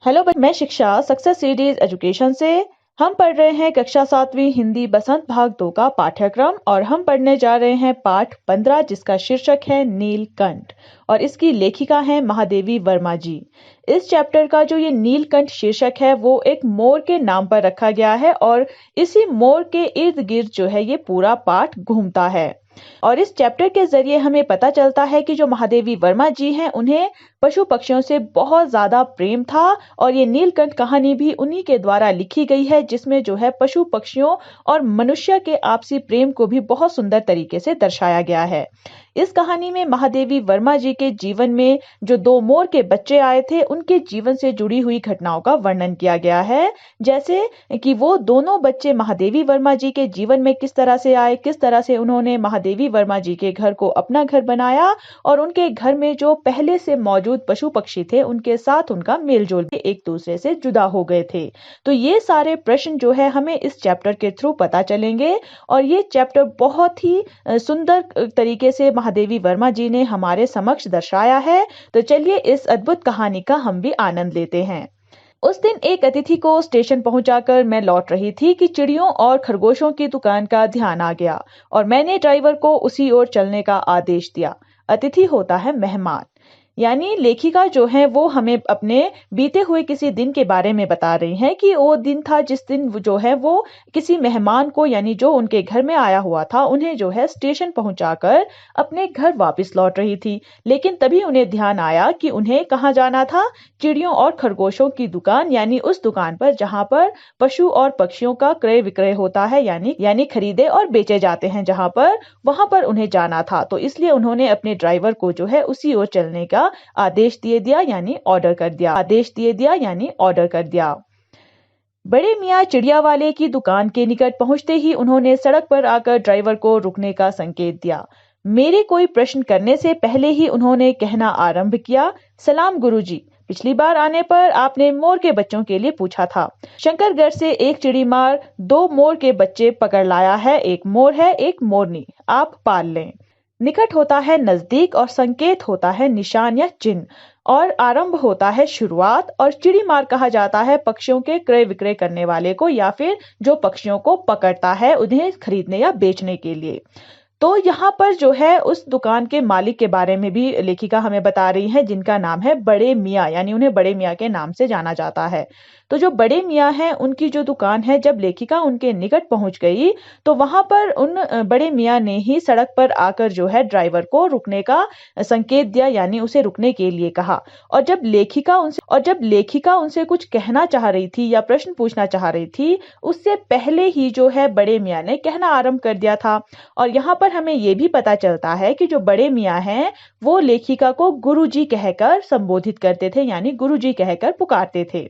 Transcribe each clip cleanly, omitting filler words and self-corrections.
मैं शिक्षा success series education से। हम पढ़ रहे हैं कक्षा 7वीं हिंदी बसंत भाग 2 का पाठ्यक्रम और हम पढ़ने जा रहे हैं पाठ 15 जिसका शीर्षक है नीलकंठ और इसकी लेखिका है महादेवी वर्मा जी। इस चैप्टर का जो ये नीलकंठ शीर्षक है वो एक मोर के नाम पर रखा गया है और इसी मोर के इर्द गिर्द जो है ये पूरा पाठ घूमता है। और इस चैप्टर के जरिए हमें पता चलता है कि जो महादेवी वर्मा जी हैं उन्हें पशु पक्षियों से बहुत ज्यादा प्रेम था और ये नीलकंठ कहानी भी उन्हीं के द्वारा लिखी गई है जिसमें जो है पशु पक्षियों और मनुष्य के आपसी प्रेम को भी बहुत सुंदर तरीके से दर्शाया गया है। इस कहानी में महादेवी वर्मा जी के जीवन में जो 2 मोर के बच्चे आए थे उनके जीवन से जुड़ी हुई घटनाओं का वर्णन किया गया है, जैसे कि वो दोनों बच्चे महादेवी वर्मा जी के जीवन में किस तरह से आए, किस तरह से उन्होंने महादेवी वर्मा जी के घर को अपना घर बनाया और उनके घर में जो पहले से मौजूद पशु पक्षी थे उनके साथ उनका मेलजोल भी एक दूसरे से जुदा हो गए थे। तो ये सारे प्रश्न जो है हमें इस चैप्टर के थ्रू पता चलेंगे और ये चैप्टर बहुत ही सुंदर तरीके से महादेवी वर्मा जी ने हमारे समक्ष दर्शाया है। तो चलिए इस अद्भुत कहानी का हम भी आनंद लेते हैं। उस दिन एक अतिथि को स्टेशन पहुंचाकर मैं लौट रही थी कि चिड़ियों और खरगोशों की दुकान का ध्यान आ गया और मैंने ड्राइवर को उसी ओर चलने का आदेश दिया। अतिथि होता है मेहमान, यानी लेखिका जो है वो हमें अपने बीते हुए किसी दिन के बारे में बता रही हैं कि वो दिन था जिस दिन जो है वो किसी मेहमान को यानी जो उनके घर में आया हुआ था उन्हें जो है स्टेशन पहुंचाकर अपने घर वापस लौट रही थी। लेकिन तभी उन्हें ध्यान आया कि उन्हें कहाँ जाना था, चिड़ियों और खरगोशों की दुकान, यानी उस दुकान पर जहां पर पशु और पक्षियों का क्रय विक्रय होता है, यानी खरीदे और बेचे जाते हैं, वहां पर उन्हें जाना था। तो इसलिए उन्होंने अपने ड्राइवर को जो है उसी ओर चलने का आदेश दिए दिया यानी ऑर्डर कर दिया। बड़े मियाँ चिड़िया वाले की दुकान के निकट पहुंचते ही उन्होंने सड़क पर आकर ड्राइवर को रुकने का संकेत दिया। मेरे कोई प्रश्न करने से पहले ही उन्होंने कहना आरंभ किया, सलाम गुरुजी, पिछली बार आने पर आपने मोर के बच्चों के लिए पूछा था। शंकरगढ़ से एक चिड़ीमार 2 मोर के बच्चे पकड़ लाया है, एक मोर है एक मोरनी, आप पाल लें। निकट होता है नजदीक और संकेत होता है निशान या चिन्ह और आरंभ होता है शुरुआत और चिड़ीमार कहा जाता है पक्षियों के क्रय विक्रय करने वाले को या फिर जो पक्षियों को पकड़ता है उन्हें खरीदने या बेचने के लिए। तो यहाँ पर जो है उस दुकान के मालिक के बारे में भी लेखिका हमें बता रही है जिनका नाम है बड़े मियाँ, यानी उन्हें बड़े मियाँ के नाम से जाना जाता है। तो जो बड़े मियाँ हैं उनकी जो दुकान है, जब लेखिका उनके निकट पहुंच गई तो वहां पर उन बड़े मियाँ ने ही सड़क पर आकर जो है ड्राइवर को रुकने का संकेत दिया, यानी उसे रुकने के लिए कहा। और जब लेखिका उनसे कुछ कहना चाह रही थी या प्रश्न पूछना चाह रही थी उससे पहले ही जो है बड़े मियाँ ने कहना आरंभ कर दिया था। और यहाँ पर हमें ये भी पता चलता है कि जो बड़े मियाँ हैं वो लेखिका को गुरुजी कहकर संबोधित करते थे, यानी गुरुजी कहकर पुकारते थे।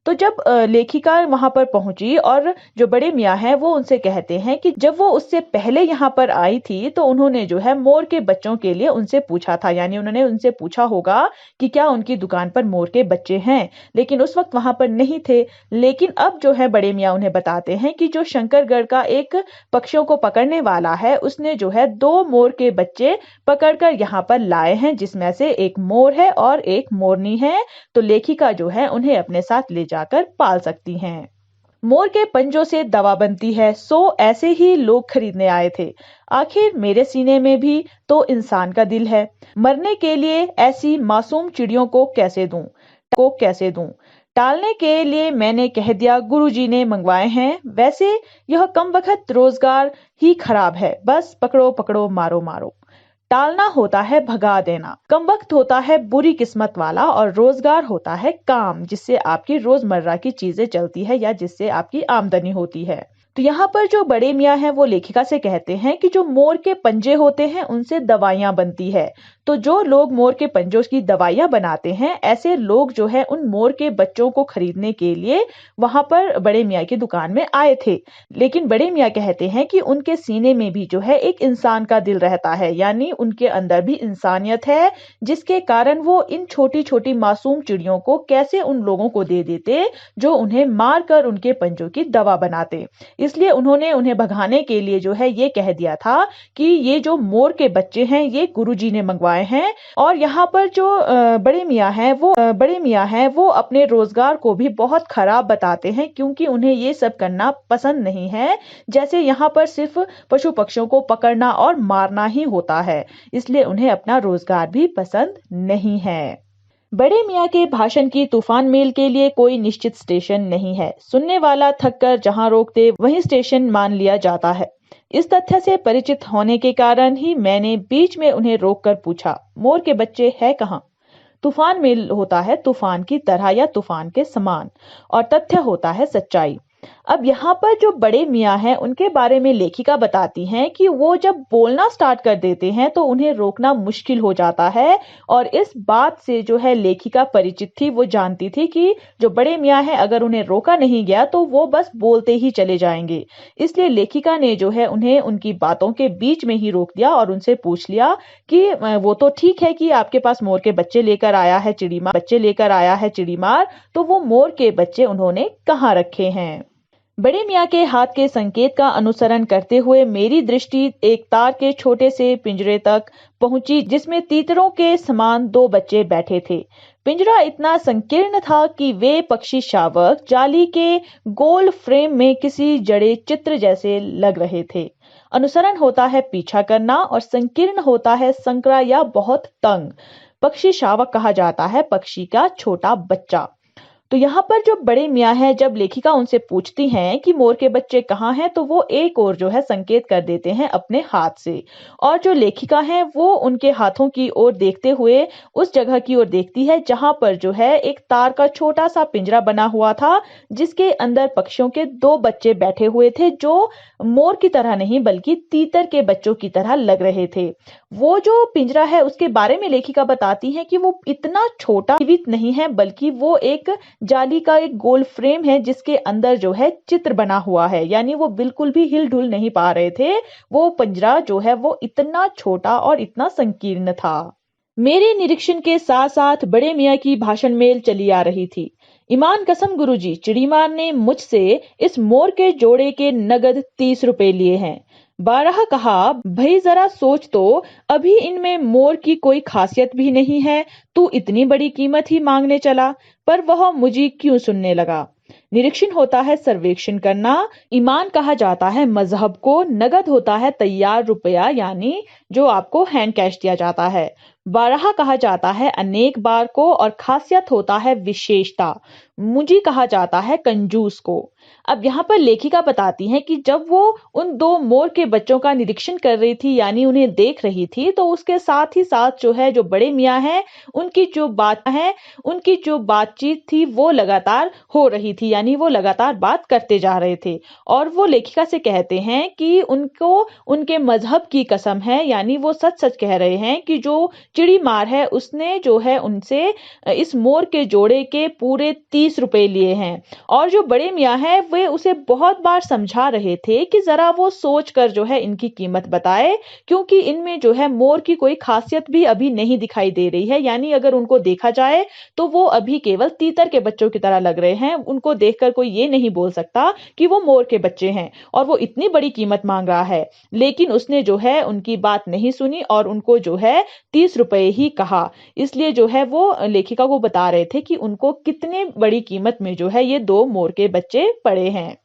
तो जब लेखिका वहां पर पहुंची और जो बड़े मियाँ हैं वो उनसे कहते हैं कि जब वो उससे पहले यहाँ पर आई थी तो उन्होंने जो है मोर के बच्चों के लिए उनसे पूछा था, यानी उन्होंने उनसे पूछा होगा कि क्या उनकी दुकान पर मोर के बच्चे हैं, लेकिन उस वक्त वहां पर नहीं थे। लेकिन अब जो है बड़े मियाँ उन्हें बताते हैं कि जो शंकरगढ़ का एक पक्षियों को पकड़ने वाला है उसने जो है 2 मोर के बच्चे पकड़कर यहाँ पर लाए हैं, जिसमें से एक मोर है और एक मोरनी है। तो लेखिका जो है उन्हें अपने साथ ले जाकर पाल सकती हैं। मोर के पंजों से दवा बनती है, सो ऐसे ही लोग खरीदने आए थे। आखिर मेरे सीने में भी तो इंसान का दिल है, मरने के लिए ऐसी मासूम चिड़ियों को कैसे दूं? टालने के लिए मैंने कह दिया गुरुजी ने मंगवाए हैं। वैसे यह कमबख्त रोजगार ही खराब है, बस पकड़ो पकड़ो मारो मारो। टालना होता है भगा देना, कमबख्त होता है बुरी किस्मत वाला और रोजगार होता है काम जिससे आपकी रोजमर्रा की चीजें चलती है या जिससे आपकी आमदनी होती है। तो यहाँ पर जो बड़े मियाँ हैं वो लेखिका से कहते हैं कि जो मोर के पंजे होते हैं उनसे दवाइयाँ बनती है। तो जो लोग मोर के पंजों की दवाइयाँ बनाते हैं ऐसे लोग जो है उन मोर के बच्चों को खरीदने के लिए वहां पर बड़े मियाँ की दुकान में आए थे। लेकिन बड़े मियाँ कहते हैं कि उनके सीने में भी जो है एक इंसान का दिल रहता है, यानी उनके अंदर भी इंसानियत है, जिसके कारण वो इन छोटी छोटी मासूम चिड़ियों को कैसे उन लोगों को दे देते जो उन्हें मार कर उनके पंजों की दवा बनाते। इसलिए उन्होंने उन्हें भगाने के लिए जो है ये कह दिया था कि ये जो मोर के बच्चे हैं ये गुरुजी ने मंगवाए आए हैं। और यहाँ पर जो बड़े मियाँ हैं वो अपने रोजगार को भी बहुत खराब बताते हैं, क्योंकि उन्हें ये सब करना पसंद नहीं है। जैसे यहाँ पर सिर्फ पशु पक्षियों को पकड़ना और मारना ही होता है, इसलिए उन्हें अपना रोजगार भी पसंद नहीं है। बड़े मियाँ के भाषण की तूफान मेल के लिए कोई निश्चित स्टेशन नहीं है। सुनने वाला थककर जहां रोकते वहीं स्टेशन मान लिया जाता है। इस तथ्य से परिचित होने के कारण ही मैंने बीच में उन्हें रोककर पूछा, मोर के बच्चे है कहाँ? तूफान मेल होता है तूफान की तरह या तूफान के समान, और तथ्य होता है सच्चाई। अब यहाँ पर जो बड़े मियाँ हैं उनके बारे में लेखिका बताती हैं कि वो जब बोलना स्टार्ट कर देते हैं तो उन्हें रोकना मुश्किल हो जाता है। और इस बात से जो है लेखिका परिचित थी, वो जानती थी कि जो बड़े मियाँ हैं अगर उन्हें रोका नहीं गया तो वो बस बोलते ही चले जाएंगे। इसलिए लेखिका ने जो है उन्हें उनकी बातों के बीच में ही रोक दिया और उनसे पूछ लिया कि वो तो ठीक है कि आपके पास मोर के बच्चे लेकर आया है चिड़ीमार, तो वो मोर के बच्चे उन्होंने कहाँ रखे हैं? बड़े मियाँ के हाथ के संकेत का अनुसरण करते हुए मेरी दृष्टि एक तार के छोटे से पिंजरे तक पहुंची, जिसमें तीतरों के समान 2 बच्चे बैठे थे। पिंजरा इतना संकीर्ण था कि वे पक्षी शावक जाली के गोल फ्रेम में किसी जड़े चित्र जैसे लग रहे थे। अनुसरण होता है पीछा करना और संकीर्ण होता है संकरा या बहुत तंग। पक्षी शावक कहा जाता है पक्षी का छोटा बच्चा। तो यहाँ पर जो बड़े मियाँ हैं, जब लेखिका उनसे पूछती हैं कि मोर के बच्चे कहाँ हैं, तो वो एक और जो है संकेत कर देते हैं अपने हाथ से। और जो लेखिका है वो उनके हाथों की ओर देखते हुए उस जगह की ओर देखती है जहां पर जो है एक तार का छोटा सा पिंजरा बना हुआ था, जिसके अंदर पक्षियों के 2 बच्चे बैठे हुए थे, जो मोर की तरह नहीं बल्कि तीतर के बच्चों की तरह लग रहे थे। वो जो पिंजरा है उसके बारे में लेखिका बताती हैं कि वो इतना छोटा जीवित नहीं है, बल्कि वो एक जाली का एक गोल फ्रेम है जिसके अंदर जो है चित्र बना हुआ है, यानी वो बिल्कुल भी हिल डुल नहीं पा रहे थे। वो पिंजरा जो है वो इतना छोटा और इतना संकीर्ण था। मेरे निरीक्षण के साथ साथ बड़े मियाँ की भाषण मेल चली आ रही थी। ईमान कसम गुरुजी, चिड़ीमार ने मुझसे इस मोर के जोड़े के नगद 30 रुपए लिए हैं। बारहा कहा, भाई जरा सोच तो, अभी इनमें मोर की कोई खासियत भी नहीं है, तू इतनी बड़ी कीमत ही मांगने चला। पर वह मुझे क्यों सुनने लगा। निरीक्षण होता है सर्वेक्षण करना, ईमान कहा जाता है मजहब को, नगद होता है तैयार रुपया यानी जो आपको हैंड कैश दिया जाता है। बारहा कहा जाता है अनेक बार को, और खासियत होता है विशेषता। मुझी कहा जाता है कंजूस को। अब यहाँ पर लेखिका बताती हैं कि जब वो उन 2 मोर के बच्चों का निरीक्षण कर रही थी यानी उन्हें देख रही थी, तो उसके साथ ही साथ जो है जो बड़े मियाँ हैं उनकी जो बातचीत थी वो लगातार हो रही थी, यानी वो लगातार बात करते जा रहे थे। और वो लेखिका से कहते हैं कि उनको उनके मजहब की कसम है, यानी वो सच सच कह रहे हैं कि जो चिड़ीमार है उसने जो है उनसे इस मोर के जोड़े के पूरे 30 रुपए लिए हैं। और जो बड़े मियाँ हैं वे उसे बहुत बार समझा रहे थे कि जरा वो सोच कर जो है इनकी कीमत बताए, क्योंकि इनमें जो है मोर की कोई खासियत भी अभी नहीं दिखाई दे रही है, यानी अगर उनको देखा जाए तो वो अभी केवल तीतर के बच्चों की तरह लग रहे हैं। उनको देखकर कोई ये नहीं बोल सकता कि वो मोर के बच्चे हैं, और वो इतनी बड़ी कीमत मांग रहा है। लेकिन उसने जो है उनकी बात नहीं सुनी और उनको जो है 30 रुपए ही कहा। इसलिए जो है वो लेखिका को बता रहे थे कि उनको कितने बड़ी कीमत में जो है ये 2 मोर के बच्चे पड़े हैं।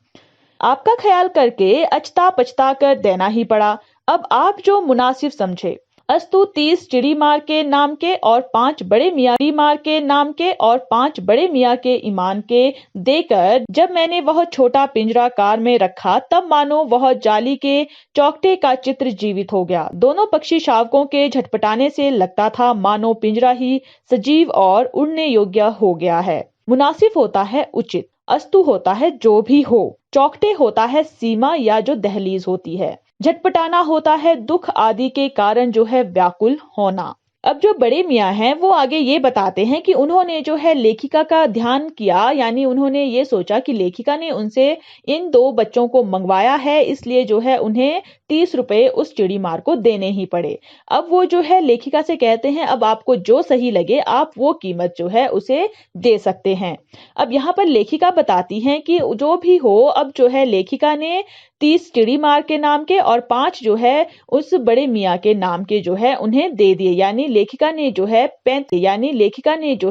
आपका ख्याल करके अचता पचता कर देना ही पड़ा। अब आप जो मुनासिब समझे। अस्तु 30 चिड़ीमार के नाम के और 5 बड़े मियाँ चिड़ीमार के नाम के और 5 बड़े मियाँ के ईमान के देकर जब मैंने वह छोटा पिंजरा कार में रखा, तब मानो वह जाली के चौकटे का चित्र जीवित हो गया। दोनों पक्षी शावकों के झटपटाने से लगता था मानो पिंजरा ही सजीव और उड़ने योग्य हो गया है। मुनासिब होता है उचित, अस्तु होता है जो भी हो, चौकटे होता है सीमा या जो दहलीज होती है, झटपटाना होता है दुख आदि के कारण जो है व्याकुल होना। अब जो बड़े मियाँ हैं वो आगे ये बताते हैं कि उन्होंने जो है लेखिका का ध्यान किया, यानी उन्होंने ये सोचा कि लेखिका ने उनसे इन 2 बच्चों को मंगवाया है, इसलिए जो है उन्हें 30 रुपए उस चिड़ीमार को देने ही पड़े। अब वो जो है लेखिका से कहते हैं अब आपको जो सही लगे आप वो कीमत जो है उसे दे सकते हैं। अब यहाँ पर लेखिका बताती हैं कि जो भी हो, अब जो है लेखिका ने 30 चिड़ीमार के नाम के और 5 जो है उस बड़े मियाँ के नाम के जो है उन्हें दे दिए, यानी लेखिका ने जो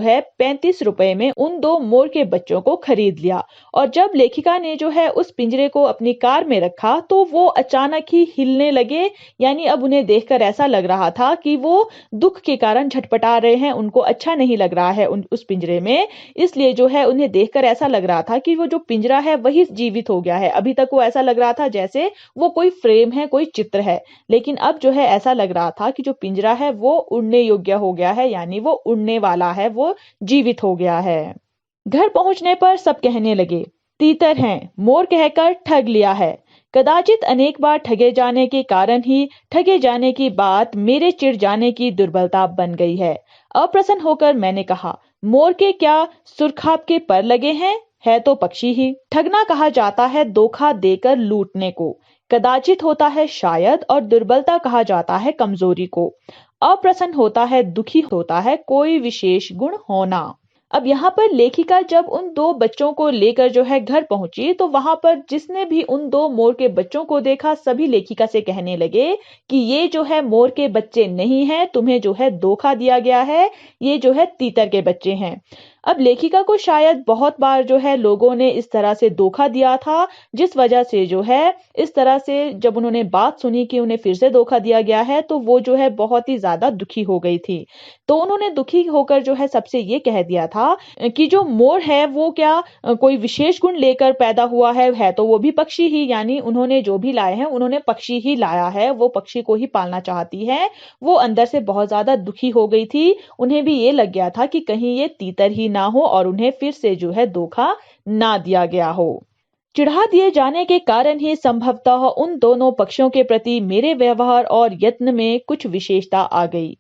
है 35 रुपए में उन 2 मोर के बच्चों को खरीद लिया। और जब लेखिका ने जो है उस पिंजरे को अपनी कार में रखा तो वो अचानक ही हिलने लगे, यानी अब उन्हें देखकर ऐसा लग रहा था कि वो दुख के कारण झटपटा रहे हैं, उनको अच्छा नहीं लग रहा है उस पिंजरे में। इसलिए जो है उन्हें देखकर ऐसा लग रहा था कि वो जो पिंजरा है वही जीवित हो गया है। अभी तक वो ऐसा लग रहा था जैसे वो कोई फ्रेम है, कोई चित्र है, लेकिन अब जो है ऐसा लग रहा था कि जो पिंजरा है वो उड़ने योग्य हो गया है, यानी वो उड़ने वाला है, वो जीवित हो गया है। घर पहुंचने पर सब कहने लगे, तीतर हैं, मोर कहकर ठग लिया है। कदाचित अनेक बार ठगे जाने के कारण ही ठगे जाने की बात मेरे चिढ़ जाने की दुर्बलता बन गई है। अप्रसन्न होकर मैंने कहा, मोर के क्या सुरखाब के पर लगे हैं? है तो पक्षी ही। ठगना कहा जाता है धोखा देकर लूटने को, कदाचित होता है शायद, और दुर्बलता कहा जाता है कमजोरी को। अप्रसन्न होता है, दुखी होता है कोई विशेष गुण होना। अब यहाँ पर लेखिका जब उन 2 बच्चों को लेकर जो है घर पहुंची तो वहां पर जिसने भी उन 2 मोर के बच्चों को देखा सभी लेखिका से कहने लगे कि ये जो है मोर के बच्चे नहीं हैं, तुम्हें जो है धोखा दिया गया है, ये जो है तीतर के बच्चे हैं। अब लेखिका को शायद बहुत बार जो है लोगों ने इस तरह से धोखा दिया था, जिस वजह से जो है इस तरह से जब उन्होंने बात सुनी कि उन्हें फिर से धोखा दिया गया है तो वो जो है बहुत ही ज्यादा दुखी हो गई थी। तो उन्होंने दुखी होकर जो है सबसे ये कह दिया था कि जो मोर है वो क्या कोई विशेष गुण लेकर पैदा हुआ है तो वो भी पक्षी ही, यानी उन्होंने जो भी लाए हैं उन्होंने पक्षी ही लाया है, वो पक्षी को ही पालना चाहती है। वो अंदर से बहुत ज्यादा दुखी हो गई थी, उन्हें भी ये लग गया था कि कहीं ये तीतर ही ना हो और उन्हें फिर से जो है धोखा ना दिया गया हो। चिढ़ा दिए जाने के कारण ही संभवतः उन दोनों पक्षियों के प्रति मेरे व्यवहार और यत्न में कुछ विशेषता आ गई।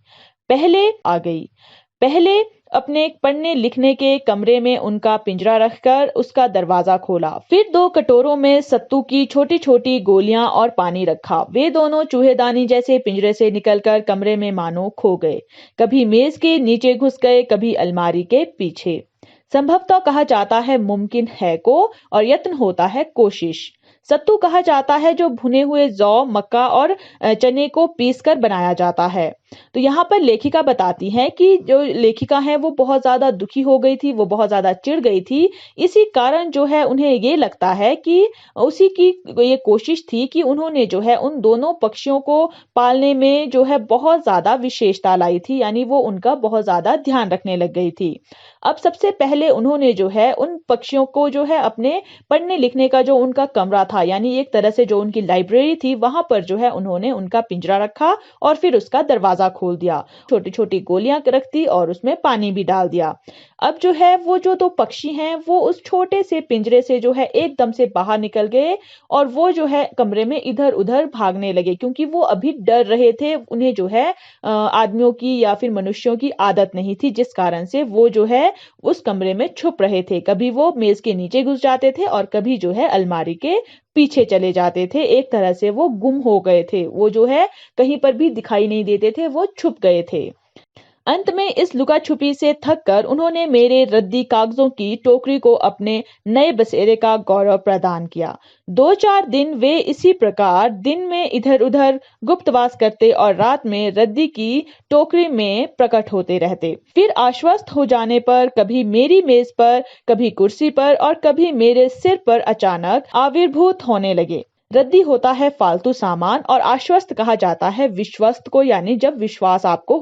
पहले अपने पढ़ने लिखने के कमरे में उनका पिंजरा रखकर उसका दरवाजा खोला, फिर 2 कटोरों में सत्तू की छोटी छोटी गोलियां और पानी रखा। वे दोनों चूहेदानी जैसे पिंजरे से निकलकर कमरे में मानो खो गए, कभी मेज के नीचे घुस गए, कभी अलमारी के पीछे। संभवतः कहा जाता है मुमकिन है को, और यत्न होता है कोशिश। सत्तू कहा जाता है जो भुने हुए जौ, मक्का और चने को पीसकर बनाया जाता है। तो यहाँ पर लेखिका बताती है कि जो लेखिका है वो बहुत ज्यादा दुखी हो गई थी, वो बहुत ज्यादा चिढ़ गई थी। इसी कारण जो है उन्हें ये लगता है कि उसी की ये कोशिश थी कि उन्होंने जो है उन दोनों पक्षियों को पालने में जो है बहुत ज्यादा विशेषता लाई थी, यानी वो उनका बहुत ज्यादा ध्यान रखने लग गई थी। अब सबसे पहले उन्होंने जो है उन पक्षियों को जो है अपने पढ़ने लिखने का जो उनका कमरा था, यानी एक तरह से जो उनकी लाइब्रेरी थी, वहां पर जो है उन्होंने उनका पिंजरा रखा और फिर उसका दरवाजा खोल दिया, छोटी छोटी गोलियां रख दी और उसमें पानी भी डाल दिया। अब जो है वो जो 2 पक्षी हैं वो उस छोटे से पिंजरे से जो है एकदम से बाहर निकल गए और वो जो है कमरे में इधर उधर भागने लगे, क्योंकि वो अभी डर रहे थे। उन्हें जो है आदमियों की या फिर मनुष्यों की आदत नहीं थी, जिस कारण से वो जो है उस कमरे में छुप रहे थे। कभी वो मेज के नीचे घुस जाते थे और कभी जो है अलमारी के पीछे चले जाते थे। एक तरह से वो गुम हो गए थे, वो जो है कहीं पर भी दिखाई नहीं देते थे, वो छुप गए थे। अंत में इस लुका छुपी से थक कर उन्होंने मेरे रद्दी कागजों की टोकरी को अपने नए बसेरे का गौरव प्रदान किया। 2-4 दिन वे इसी प्रकार दिन में इधर उधर गुप्तवास करते और रात में रद्दी की टोकरी में प्रकट होते रहते। फिर आश्वस्त हो जाने पर कभी मेरी मेज पर, कभी कुर्सी पर और कभी मेरे सिर पर अचानक आविर्भूत होने लगे। रद्दी होता है फालतू सामान और आश्वस्त कहा जाता है विश्वस्त को, यानी जब विश्वास आपको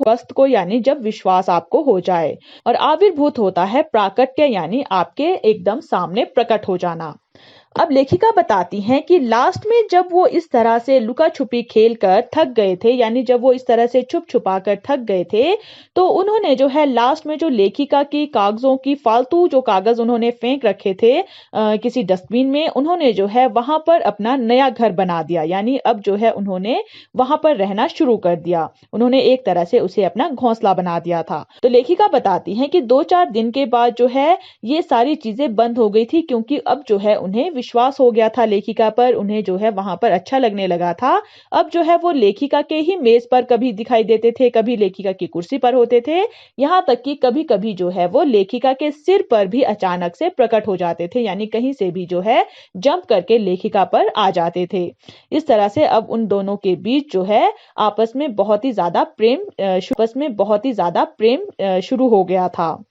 हो जाए, और आविर्भूत होता है प्राकट्य, यानी आपके एकदम सामने प्रकट हो जाना। अब लेखिका बताती हैं कि लास्ट में जब वो इस तरह से लुका छुपी खेल कर थक गए थे, यानी जब वो इस तरह से छुप छुपा कर थक गए थे, तो उन्होंने जो है लास्ट में जो लेखिका की कागजों की फालतू जो कागज उन्होंने फेंक रखे थे किसी डस्टबिन में, उन्होंने जो है वहां पर अपना नया घर बना दिया, यानी अब जो है उन्होंने वहां पर रहना शुरू कर दिया। उन्होंने एक तरह से उसे अपना घोंसला बना दिया था। तो लेखिका बताती है कि 2-4 दिन के बाद जो है ये सारी चीजें बंद हो गई थी, क्योंकि अब जो है उन्हें विश्वास हो गया था लेखिका पर, उन्हें जो है वहां पर अच्छा लगने लगा था। अब जो है वो लेखिका के ही मेज पर कभी दिखाई देते थे, कभी लेखिका की कुर्सी पर होते थे, यहाँ तक कि कभी कभी जो है वो लेखिका के सिर पर भी अचानक से प्रकट हो जाते थे, यानी कहीं से भी जो है जंप करके लेखिका पर आ जाते थे। इस तरह से अब उन दोनों के बीच जो है आपस में बहुत ही ज्यादा प्रेम शुरू हो गया था।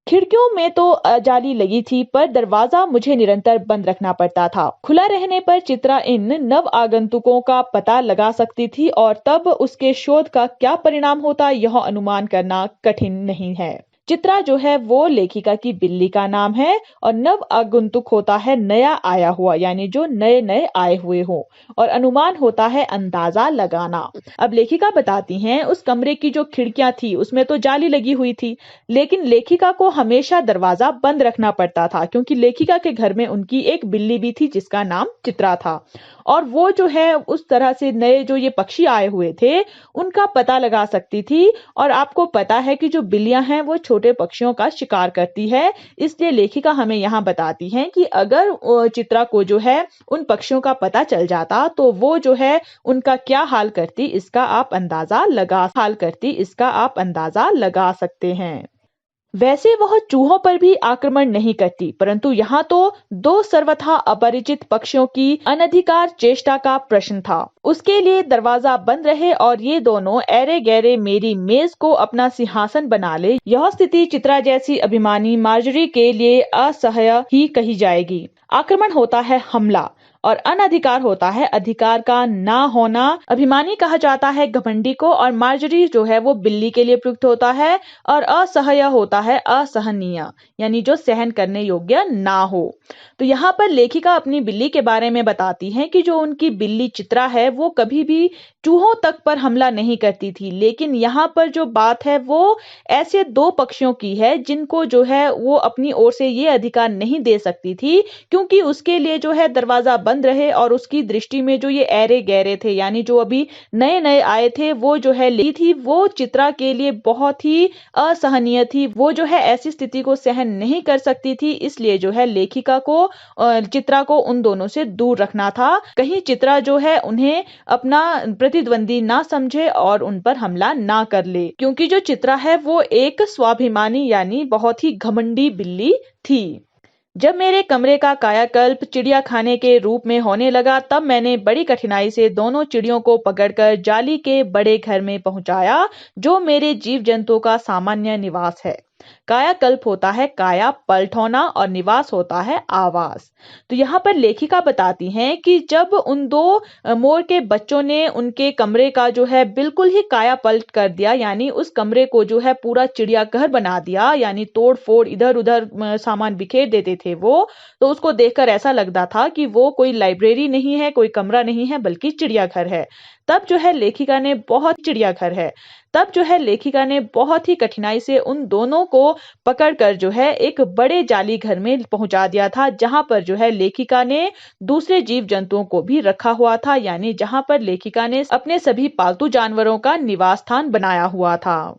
खिड़कियों में तो जाली लगी थी, पर दरवाजा मुझे निरंतर बंद रखना पड़ता था। खुला रहने पर चित्रा इन नव आगंतुकों का पता लगा सकती थी और तब उसके शोध का क्या परिणाम होता यह अनुमान करना कठिन नहीं है। चित्रा जो है वो लेखिका की बिल्ली का नाम है और नव आगंतुक होता है नया आया हुआ, यानी जो नए नए आए हुए हो, और अनुमान होता है अंदाजा लगाना। अब लेखिका बताती हैं उस कमरे की जो खिड़कियां थी उसमें तो जाली लगी हुई थी, लेकिन लेखिका को हमेशा दरवाजा बंद रखना पड़ता था, क्योंकि लेखिका के घर में उनकी एक बिल्ली भी थी जिसका नाम चित्रा था, और वो जो है उस तरह से नए जो ये पक्षी आए हुए थे उनका पता लगा सकती थी। और आपको पता है कि जो बिल्लियां हैं वो छोटे पक्षियों का शिकार करती है, इसलिए लेखिका हमें यहाँ बताती हैं कि अगर चित्रा को जो है उन पक्षियों का पता चल जाता तो वो जो है उनका क्या हाल करती, इसका आप अंदाजा लगा सकते हैं। वैसे वह चूहों पर भी आक्रमण नहीं करती, परंतु यहाँ तो दो सर्वथा अपरिचित पक्षियों की अनधिकार चेष्टा का प्रश्न था। उसके लिए दरवाजा बंद रहे और ये दोनों ऐरे गैरे मेरी मेज को अपना सिंहासन बना ले, यह स्थिति चित्रा जैसी अभिमानी मार्जरी के लिए असह्य ही कही जाएगी। आक्रमण होता है हमला और अनधिकार होता है अधिकार का ना होना। अभिमानी कहा जाता है घमंडी को, और मार्जरी जो है वो बिल्ली के लिए प्रयुक्त होता है, और असह्य होता है असहनीय, यानी जो सहन करने योग्य ना हो। तो यहाँ पर लेखिका अपनी बिल्ली के बारे में बताती हैं कि जो उनकी बिल्ली चित्रा है वो कभी भी चूहों तक पर हमला नहीं करती थी, लेकिन यहाँ पर जो बात है वो ऐसे दो पक्षियों की है जिनको जो है वो अपनी ओर से ये अधिकार नहीं दे सकती थी, क्योंकि उसके लिए जो है दरवाजा बंद रहे और उसकी दृष्टि में जो ये ऐरे गहरे थे, यानी जो अभी नए नए आए थे, वो जो है ली थी वो चित्रा के लिए बहुत ही असहनीय थी। वो जो है ऐसी स्थिति को सहन नहीं कर सकती थी, इसलिए जो है लेखिका को चित्रा को उन दोनों से दूर रखना था, कहीं चित्रा जो है उन्हें अपना प्रतिद्वंदी ना समझे और उन पर हमला ना कर ले, क्योंकि जो चित्रा है वो एक स्वाभिमानी यानी बहुत ही घमंडी बिल्ली थी। जब मेरे कमरे का कायाकल्प चिड़ियाखाने के रूप में होने लगा, तब मैंने बड़ी कठिनाई से दोनों चिड़ियों को पकड़कर जाली के बड़े घर में पहुंचाया, जो मेरे जीव जंतुओं का सामान्य निवास है। कायाकल्प होता है काया पलट होना और निवास होता है आवास। तो यहाँ पर लेखिका बताती हैं कि जब उन दो मोर के बच्चों ने उनके कमरे का जो है बिल्कुल ही काया पलट कर दिया, यानी उस कमरे को जो है पूरा चिड़ियाघर बना दिया, यानी तोड़ फोड़ इधर उधर सामान बिखेर देते थे वो, तो उसको देखकर ऐसा लगता था कि वो कोई लाइब्रेरी नहीं है, कोई कमरा नहीं है, बल्कि चिड़ियाघर है। तब जो है लेखिका ने बहुत ही कठिनाई से उन दोनों को पकड़कर जो है एक बड़े जाली घर में पहुंचा दिया था, जहां पर जो है लेखिका ने दूसरे जीव जंतुओं को भी रखा हुआ था, यानी जहां पर लेखिका ने अपने सभी पालतू जानवरों का निवास स्थान बनाया हुआ था।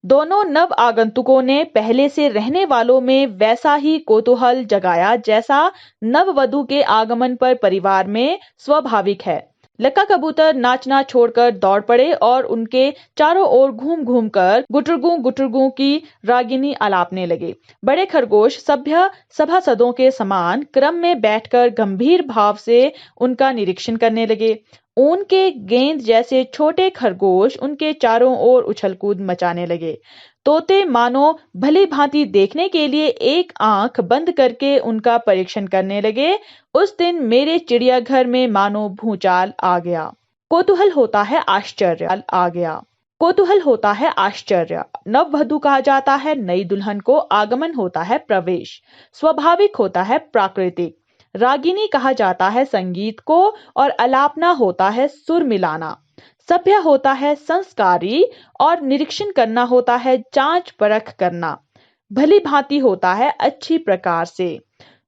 दोनों नव आगंतुकों ने पहले से रहने वालों में वैसा ही कौतूहल जगाया जैसा नववधु के आगमन पर परिवार में स्वाभाविक है। लक्का कबूतर नाचना छोड़कर दौड़ पड़े और उनके चारों ओर घूम घूम कर गुटरगू की रागिनी आलापने लगे। बड़े खरगोश सभ्य सभासदों के समान क्रम में बैठकर गंभीर भाव से उनका निरीक्षण करने लगे। ऊन के गेंद जैसे छोटे खरगोश उनके चारों ओर उछल कूद मचाने लगे। तोते मानो भली भांति देखने के लिए एक आंख बंद करके उनका परीक्षण करने लगे। उस दिन मेरे चिड़ियाघर में मानो भूचाल आ गया। कौतूहल होता है आश्चर्य। नववधु कहा जाता है नई दुल्हन को, आगमन होता है प्रवेश, स्वाभाविक होता है प्राकृतिक, रागिनी कहा जाता है संगीत को, और अलापना होता है सुर मिलाना, सभ्य होता है संस्कारी, और निरीक्षण करना होता है जांच परख करना, भली भांति होता है अच्छी प्रकार से।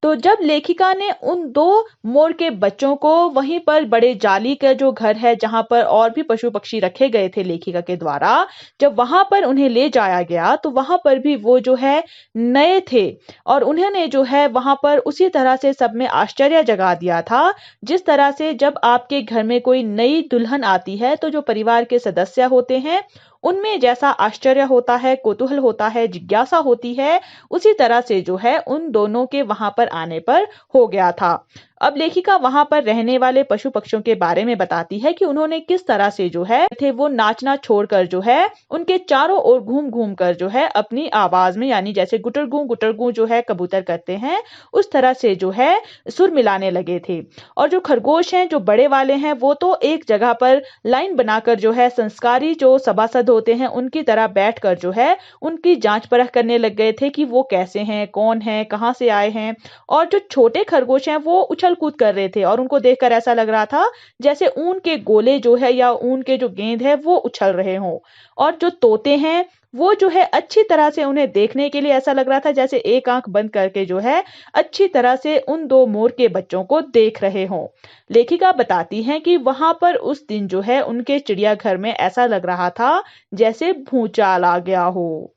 तो जब लेखिका ने उन 2 मोर के बच्चों को वहीं पर बड़े जाली का जो घर है जहां पर और भी पशु पक्षी रखे गए थे लेखिका के द्वारा, जब वहां पर उन्हें ले जाया गया तो वहां पर भी वो जो है नए थे और उन्होंने जो है वहां पर उसी तरह से सब में आश्चर्य जगा दिया था। जिस तरह से जब आपके घर में कोई नई दुल्हन आती है तो जो परिवार के सदस्य होते हैं उनमें जैसा आश्चर्य होता है, कौतूहल होता है, जिज्ञासा होती है, उसी तरह से जो है उन दोनों के वहां पर आने पर हो गया था। अब लेखिका वहां पर रहने वाले पशु पक्षियों के बारे में बताती है कि उन्होंने किस तरह से जो है थे वो नाचना छोड़कर जो है उनके चारों ओर घूम घूम कर जो है अपनी आवाज में, यानी जैसे गुटरगू जो है कबूतर करते हैं, उस तरह से जो है सुर मिलाने लगे थे। और जो खरगोश हैं, जो बड़े वाले हैं, वो तो एक जगह पर लाइन बनाकर जो है संस्कारी जो सभासद होते हैं उनकी तरह बैठकर जो है उनकी जांच परख करने लग गए थे कि वो कैसे हैं, कौन है, कहां से आए हैं। और जो छोटे खरगोश हैं वो उछल कूद कर रहे थे और उनको देखकर ऐसा लग रहा था जैसे ऊन के गोले जो है या ऊन के जो गेंद है वो उछल रहे हों। और जो तोते हैं वो जो है अच्छी तरह से उन्हें देखने के लिए ऐसा लग रहा था जैसे एक आंख बंद करके जो है अच्छी तरह से उन 2 मोर के बच्चों को देख रहे हों। लेखिका बताती हैं कि वहां पर उस दिन जो है उनके चिड़ियाघर में ऐसा लग रहा था जैसे भूचाल आ गया हो।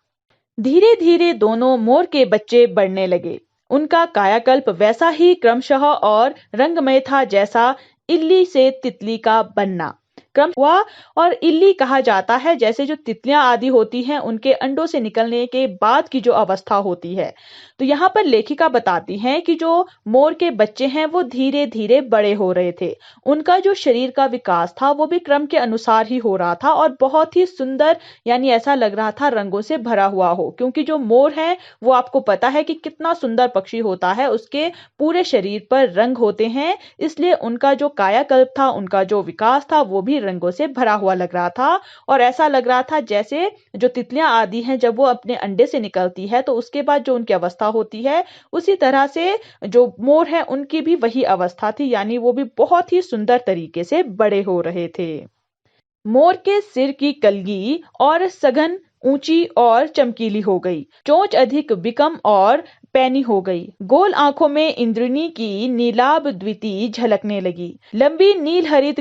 धीरे धीरे दोनों मोर के बच्चे बढ़ने लगे। उनका कायाकल्प वैसा ही क्रमशः और रंगमय था जैसा इल्ली से तितली का बनना क्रम हुआ। और इल्ली कहा जाता है जैसे जो तितलियां आदि होती हैं उनके अंडों से निकलने के बाद की जो अवस्था होती है। तो यहाँ पर लेखिका बताती हैं कि जो मोर के बच्चे हैं वो धीरे धीरे बड़े हो रहे थे। उनका जो शरीर का विकास था वो भी क्रम के अनुसार ही हो रहा था और बहुत ही सुंदर, यानी ऐसा लग रहा था रंगों से भरा हुआ हो, क्योंकि जो मोर है वो आपको पता है कि कितना सुंदर पक्षी होता है, उसके पूरे शरीर पर रंग होते हैं, इसलिए उनका जो कायाकल्प था, उनका जो विकास था वो भी रंगों से भरा हुआ लग रहा था। और ऐसा लग रहा था जैसे जो तितलियां आदि हैं जब वो अपने अंडे से निकलती है तो उसके बाद जो उनकी अवस्था होती है उसी तरह से जो मोर है उनकी भी वही अवस्था थी, यानी वो भी बहुत ही सुंदर तरीके से बड़े हो रहे थे। मोर के सिर की कलगी और सघन ऊंची और चमकीली हो गई, चोंच अधिक बिकम और पैनी हो गई, गोल आंखों में इंद्रनी की नीलाभ द्वितीय झलकने लगी, लंबी नील हरित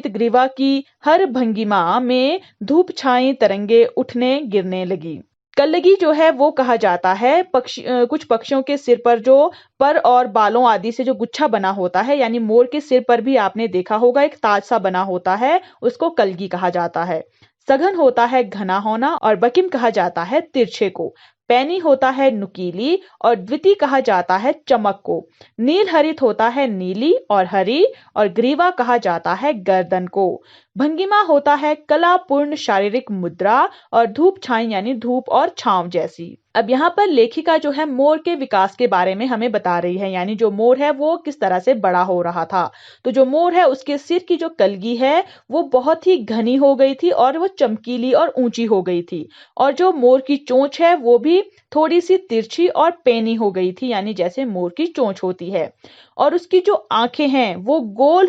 ग्रीवा की हर भंगिमा में धूप छाई तरंगे उठने गिरने लगी। कल्लगी जो है वो कहा जाता है कुछ पक्षियों के सिर पर जो पर और बालों आदि से जो गुच्छा बना होता है, यानी मोर के सिर पर भी आपने देखा होगा एक ताज सा बना होता है, उसको कलगी कहा जाता है। सघन होता है घना होना और बकिम कहा जाता है तिरछे को, पैनी होता है नुकीली और द्वितीय कहा जाता है चमक को, नील हरित होता है नीली और हरी और ग्रीवा कहा जाता है गर्दन को, भंगिमा होता है कलापूर्ण शारीरिक मुद्रा और धूप छाई यानी धूप और छांव जैसी। अब यहाँ पर लेखिका जो है मोर के विकास के बारे में हमें बता रही है, यानी जो मोर है वो किस तरह से बड़ा हो रहा था। तो जो मोर है उसके सिर की जो कलगी है वो बहुत ही घनी हो गई थी और वो चमकीली और ऊंची हो गई थी, और जो मोर की चोंच है वो भी थोड़ी सी तिरछी और पैनी हो गई थी, यानी जैसे मोर की चोंच होती है। और उसकी जो आंखें हैं वो गोल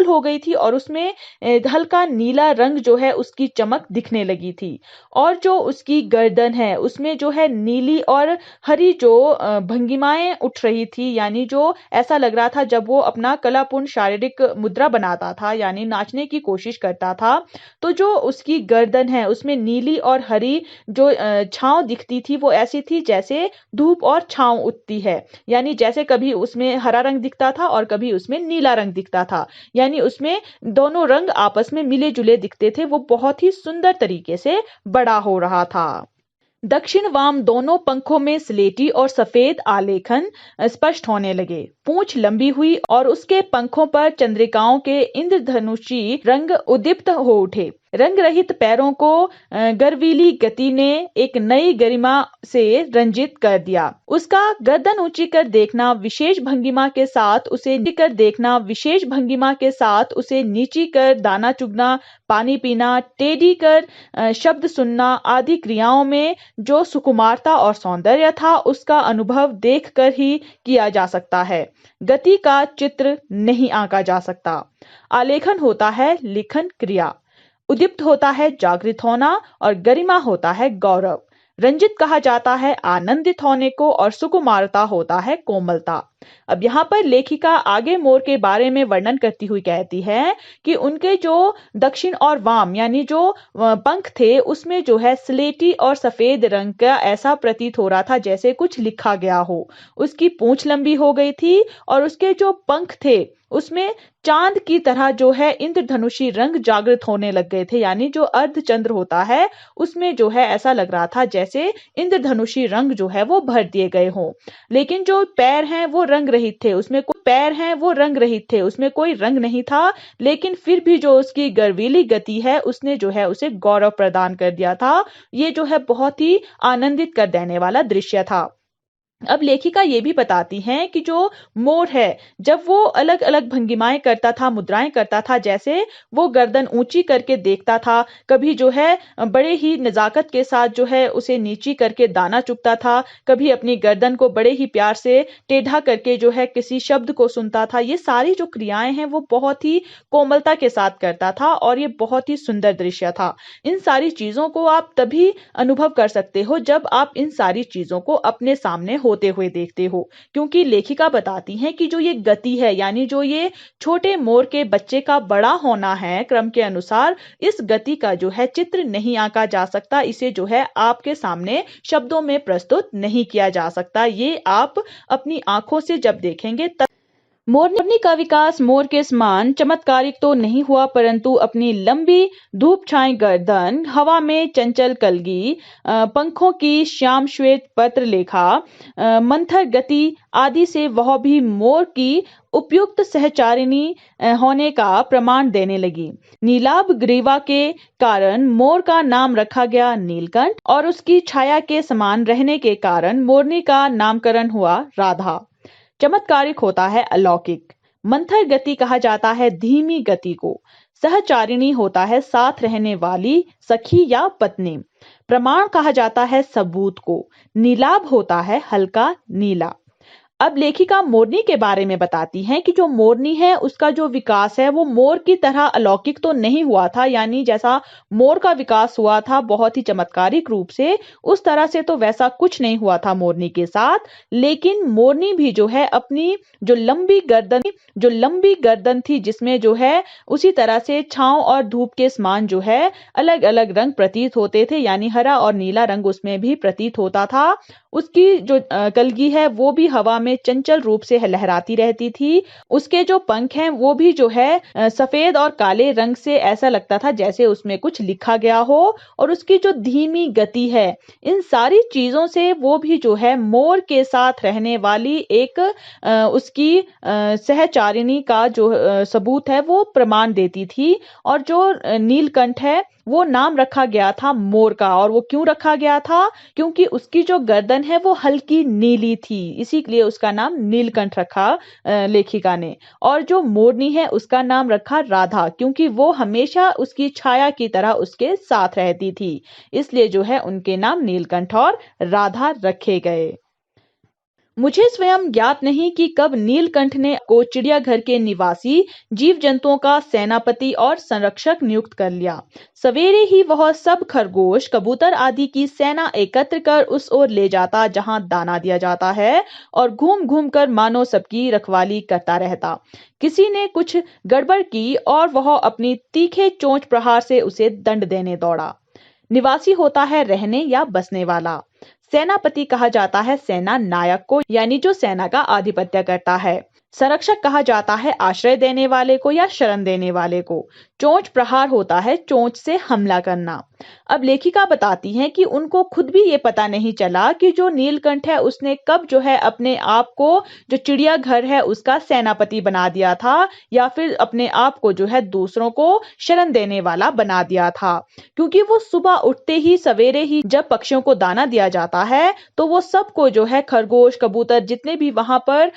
हो गई थी और उसमें हल्का नीला रंग जो है उसकी चमक दिखने लगी थी। और जो उसकी गर्दन है उसमें जो है नीली और हरी जो भंगिमाएं उठ रही थी, यानी जो ऐसा लग रहा था जब वो अपना कलापूर्ण शारीरिक मुद्रा बनाता था यानी नाचने की कोशिश करता था, तो जो उसकी गर्दन है उसमें नीली और हरी जो छांव दिखती थी वो ऐसी थी जैसे धूप और छांव उठती है, यानी जैसे कभी उसमें हरा रंग दिखता था और कभी उसमें नीला रंग दिखता था, यानी उसमें दोनों रंग आपस में मिले जुले दिखते थे। वो बहुत ही सुंदर तरीके से बड़ा हो रहा था। दक्षिण वाम दोनों पंखों में स्लेटी और सफेद आलेखन स्पष्ट होने लगे, पूंछ लंबी हुई और उसके पंखों पर चंद्रिकाओं के इंद्रधनुषी रंग उद्दीप्त हो उठे। रंग रहित पैरों को गर्वीली गति ने एक नई गरिमा से रंजित कर दिया। उसका गर्दन ऊंची कर देखना विशेष भंगिमा के साथ उसे नीची कर दाना चुगना, पानी पीना, टेढ़ी कर शब्द सुनना आदि क्रियाओं में जो सुकुमारता और सौंदर्य था उसका अनुभव देखकर ही किया जा सकता है। गति का चित्र नहीं आंका जा सकता। आलेखन होता है लिखन क्रिया, उद्दीप्त होता है जागृत होना और गरिमा होता है गौरव। रंजित कहा जाता है आनंदित होने को और सुकुमारता होता है कोमलता। अब यहाँ पर लेखिका आगे मोर के बारे में वर्णन करती हुई कहती है कि उनके जो दक्षिण और वाम यानी जो पंख थे उसमें जो है स्लेटी और सफेद रंग का ऐसा प्रतीत हो रहा था जैसे कुछ लिखा गया हो। उसकी पूंछ लंबी हो गई थी और उसके जो पंख थे उसमें चांद की तरह जो है इंद्रधनुषी रंग जागृत होने लग गए थे, यानी जो अर्धचंद्र होता है उसमें जो है ऐसा लग रहा था जैसे इंद्रधनुषी रंग जो है वो भर दिए गए हों। लेकिन जो पैर हैं वो रंग रहित थे, उसमें कोई रंग नहीं था, लेकिन फिर भी जो उसकी गर्वीली गति है उसने जो है उसे गौरव प्रदान कर दिया था। ये जो है बहुत ही आनंदित कर देने वाला दृश्य था। अब लेखिका ये भी बताती हैं कि जो मोर है जब वो अलग अलग भंगिमाएं करता था, मुद्राएं करता था, जैसे वो गर्दन ऊंची करके देखता था, कभी जो है बड़े ही नजाकत के साथ जो है उसे नीची करके दाना चुगता था, कभी अपनी गर्दन को बड़े ही प्यार से टेढ़ा करके जो है किसी शब्द को सुनता था। ये सारी जो क्रियाएं हैं वो बहुत ही कोमलता के साथ करता था और ये बहुत ही सुंदर दृश्य था। इन सारी चीजों को आप तभी अनुभव कर सकते हो जब आप इन सारी चीजों को अपने सामने होते हुए देखते हो, क्योंकि लेखिका बताती हैं कि जो ये गति है यानी जो ये छोटे मोर के बच्चे का बड़ा होना है क्रम के अनुसार, इस गति का जो है चित्र नहीं आंका जा सकता, इसे जो है आपके सामने शब्दों में प्रस्तुत नहीं किया जा सकता। ये आप अपनी आंखों से जब देखेंगे तब मोरनी का विकास मोर के समान चमत्कारिक तो नहीं हुआ, परंतु अपनी लंबी धूप छाई गर्दन, हवा में चंचल कलगी, पंखों की श्याम श्वेत पत्र लेखा, मंथर गति आदि से वह भी मोर की उपयुक्त सहचारिणी होने का प्रमाण देने लगी। नीलाभ ग्रीवा के कारण मोर का नाम रखा गया नीलकंठ और उसकी छाया के समान रहने के कारण मोरनी का नामकरण हुआ राधा। चमत्कारिक होता है अलौकिक। मंथर गति कहा जाता है धीमी गति को। सहचारिणी होता है साथ रहने वाली सखी या पत्नी। प्रमाण कहा जाता है सबूत को। नीलाभ होता है हल्का नीला। अब लेखिका मोरनी के बारे में बताती हैं कि जो मोरनी है उसका जो विकास है वो मोर की तरह अलौकिक तो नहीं हुआ था, यानी जैसा मोर का विकास हुआ था बहुत ही चमत्कारिक रूप से, उस तरह से तो वैसा कुछ नहीं हुआ था मोरनी के साथ। लेकिन मोरनी भी जो है अपनी जो लंबी गर्दन थी जिसमें जो है उसी तरह से छांव और धूप के समान जो है अलग अलग रंग प्रतीत होते थे, यानी हरा और नीला रंग उसमें भी प्रतीत होता था। उसकी जो कलगी है वो भी हवा में चंचल रूप से लहराती रहती थी। उसके जो पंख हैं वो भी जो है सफेद और काले रंग से ऐसा लगता था जैसे उसमें कुछ लिखा गया हो। और उसकी जो धीमी गति है, इन सारी चीजों से वो भी जो है मोर के साथ रहने वाली एक उसकी सहचारिणी का जो सबूत है वो प्रमाण देती थी। और जो नीलकंठ है वो नाम रखा गया था मोर का, और वो क्यों रखा गया था, क्योंकि उसकी जो गर्दन है वो हल्की नीली थी, इसीलिए उसका नाम नीलकंठ रखा लेखिका ने। और जो मोरनी है उसका नाम रखा राधा, क्योंकि वो हमेशा उसकी छाया की तरह उसके साथ रहती थी, इसलिए जो है उनके नाम नीलकंठ और राधा रखे गए। मुझे स्वयं ज्ञात नहीं कि कब नीलकंठ ने को चिड़ियाघर के निवासी जीव जंतुओं का सेनापति और संरक्षक नियुक्त कर लिया। सवेरे ही वह सब खरगोश, कबूतर आदि की सेना एकत्र कर उस ओर ले जाता जहां दाना दिया जाता है, और घूम घूम कर मानो सबकी रखवाली करता रहता। किसी ने कुछ गड़बड़ की और वह अपनी तीखे चोंच प्रहार से उसे दंड देने दौड़ा। निवासी होता है रहने या बसने वाला। सेनापति कहा जाता है सेना नायक को, यानी जो सेना का आधिपत्य करता है। संरक्षक कहा जाता है आश्रय देने वाले को या शरण देने वाले को। चोंच प्रहार होता है चोंच से हमला करना। अब लेखिका बताती हैं कि उनको खुद भी ये पता नहीं चला कि जो नीलकंठ है उसने कब जो है अपने आप को जो चिड़ियाघर है उसका सेनापति बना दिया था, या फिर अपने आप को जो है दूसरों को शरण देने वाला बना दिया था। क्योंकि वो सुबह उठते ही सवेरे ही जब पक्षियों को दाना दिया जाता है तो वो सबको जो है खरगोश, कबूतर, जितने भी वहां पर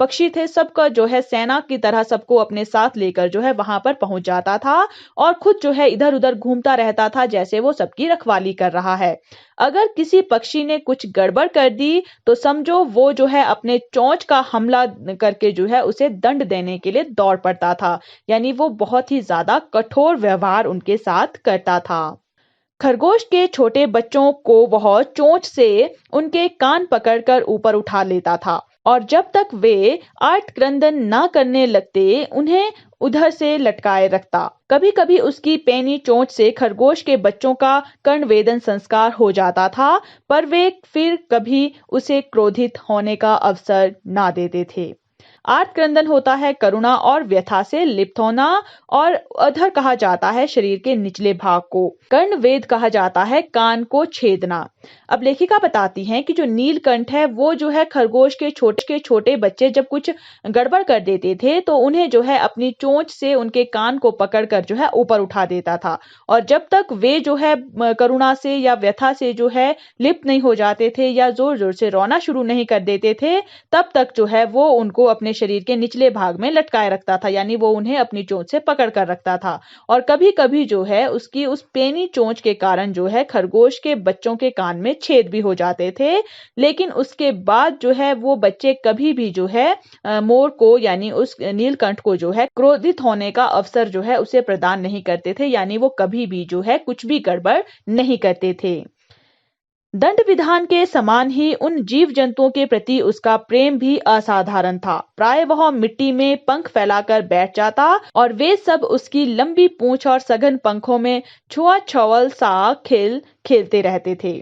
पक्षी थे सबका जो है सेना की तरह सबको अपने साथ लेकर जो है वहां पर पहुंच जाता था, और खुद जो है इधर उधर घूमता रहता था जैसे वो सबकी रखवाली कर रहा है। अगर किसी पक्षी ने कुछ गड़बड़ कर दी तो समझो वो जो है अपने चोंच का हमला करके जो है उसे दंड देने के लिए दौड़ पड़ता था, यानी वो बहुत ही ज्यादा कठोर व्यवहार उनके साथ करता था। खरगोश के छोटे बच्चों को वह चोंच से उनके कान पकड़कर ऊपर उठा लेता था और जब तक वे आर्त क्रंदन न करने लगते उन्हें उधर से लटकाए रखता। कभी कभी उसकी पैनी चोंच से खरगोश के बच्चों का कर्णवेधन संस्कार हो जाता था, पर वे फिर कभी उसे क्रोधित होने का अवसर ना देते थे। आर्त क्रंदन होता है करुणा और व्यथा से लिप्त होना, और अधर कहा जाता है शरीर के निचले भाग को। कर्णवेध कहा जाता है कान को छेदना। अब लेखिका बताती हैं कि जो नीलकंठ है वो जो है खरगोश के छोटे बच्चे जब कुछ गड़बड़ कर देते थे तो उन्हें जो है अपनी चोंच से उनके कान को पकड़कर जो है ऊपर उठा देता था, और जब तक वे जो है करुणा से या व्यथा से जो है लिप्त नहीं हो जाते थे या जोर जोर से रोना शुरू नहीं कर देते थे, तब तक जो है वो उनको अपने शरीर के निचले भाग में लटकाए रखता था, यानी वो उन्हें अपनी चोंच से पकड़ कर रखता था। और कभी कभी जो है उसकी उस पेनी चोंच के कारण जो है खरगोश के बच्चों के कान में छेद भी हो जाते थे, लेकिन उसके बाद जो है वो बच्चे कभी भी जो है मोर को यानी उस नीलकंठ को जो है क्रोधित होने का अवसर जो है उसे प्रदान नहीं करते थे, यानी वो कभी भी जो है कुछ भी गड़बड़ नहीं करते थे। दंड विधान के समान ही उन जीव जंतुओं के प्रति उसका प्रेम भी असाधारण था। प्राय वह मिट्टी में पंख फैलाकर बैठ जाता और वे सब उसकी लंबी पूंछ और सघन पंखों में छुआ-छावल सा खेल खेलते रहते थे।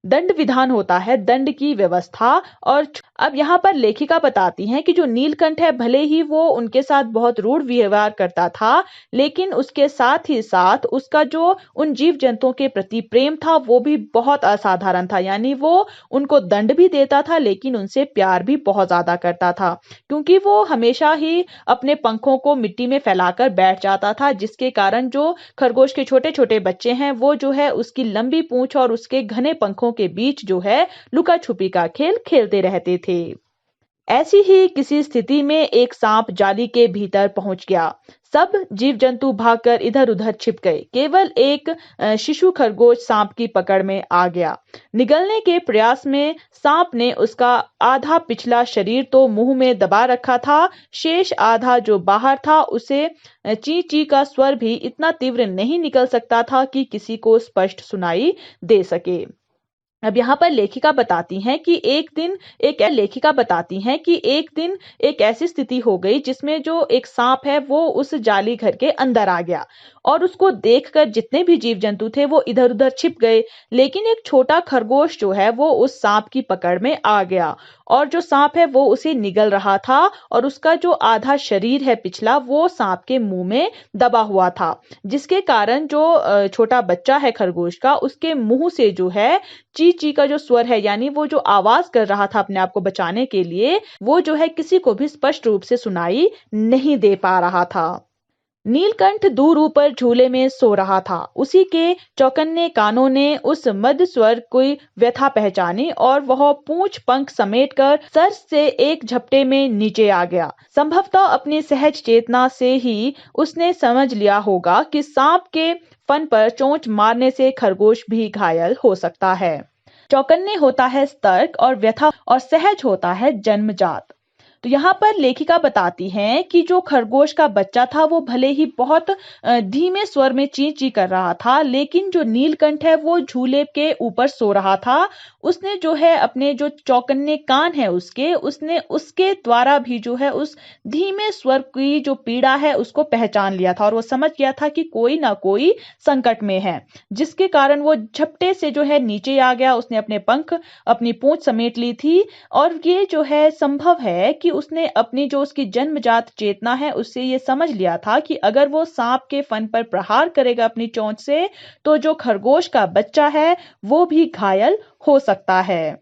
दंड विधान होता है दंड की व्यवस्था। और अब यहाँ पर लेखिका बताती हैं कि जो नीलकंठ है भले ही वो उनके साथ बहुत रूढ़ व्यवहार करता था, लेकिन उसके साथ ही साथ उसका जो उन जीव जंतुओं के प्रति प्रेम था वो भी बहुत असाधारण था, यानी वो उनको दंड भी देता था लेकिन उनसे प्यार भी बहुत ज्यादा करता था, क्योंकि वो हमेशा ही अपने पंखों को मिट्टी में फैलाकर बैठ जाता था, जिसके कारण जो खरगोश के छोटे छोटे बच्चे हैं वो जो है उसकी लंबी पूंछ और उसके घने पंखों के बीच जो है लुका छुपी का खेल खेलते रहते थे। ऐसी ही किसी स्थिति में एक सांप जाली के भीतर पहुंच गया। सब जीव जंतु भागकर इधर उधर छिप गए। केवल एक शिशु खरगोश सांप की पकड़ में आ गया। निगलने के प्रयास में सांप ने उसका आधा पिछला शरीर तो मुंह में दबा रखा था, शेष आधा जो बाहर था उसे ची ची का स्वर भी इतना तीव्र नहीं निकल सकता था कि किसी को स्पष्ट सुनाई दे सके। अब यहाँ पर लेखिका बताती हैं कि एक दिन एक ऐसी स्थिति हो गई जिसमें जो एक सांप है वो उस जाली घर के अंदर आ गया, और उसको देखकर जितने भी जीव जंतु थे वो इधर उधर छिप गए, लेकिन एक छोटा खरगोश जो है वो उस सांप की पकड़ में आ गया, और जो सांप है वो उसे निगल रहा था और उसका जो आधा शरीर है पिछला वो सांप के मुंह में दबा हुआ था, जिसके कारण जो छोटा बच्चा है खरगोश का उसके मुंह से जो है ची ची का जो स्वर है, यानी वो जो आवाज कर रहा था अपने आप को बचाने के लिए, वो जो है किसी को भी स्पष्ट रूप से सुनाई नहीं दे पा रहा था। नीलकंठ दूर ऊपर झूले में सो रहा था। उसी के चौकन्ने कानों ने उस मध्य स्वर की व्यथा पहचानी और वह पूंछ पंख समेटकर सर से एक झपटे में नीचे आ गया। संभवतः अपनी सहज चेतना से ही उसने समझ लिया होगा कि सांप के फन पर चोंच मारने से खरगोश भी घायल हो सकता है। चौकन्ने होता है सतर्क और व्यथा, और सहज होता है जन्मजात। तो यहाँ पर लेखिका बताती हैं कि जो खरगोश का बच्चा था वो भले ही बहुत धीमे स्वर में ची ची कर रहा था, लेकिन जो नीलकंठ है वो झूले के ऊपर सो रहा था। उसने जो है अपने जो चौकन्ने कान है उसने उसके द्वारा भी जो है उस धीमे स्वर की जो पीड़ा है उसको पहचान लिया था, और वो समझ गया था कि कोई ना कोई संकट में है, जिसके कारण वो झपटे से जो है नीचे आ गया। उसने अपने पंख अपनी पूंछ समेट ली थी, और ये जो है संभव है कि उसने अपनी जो उसकी जन्मजात चेतना है उससे ये समझ लिया था कि अगर वो सांप के फन पर प्रहार करेगा अपनी चोंच से, तो जो खरगोश का बच्चा है वो भी घायल हो सकता है।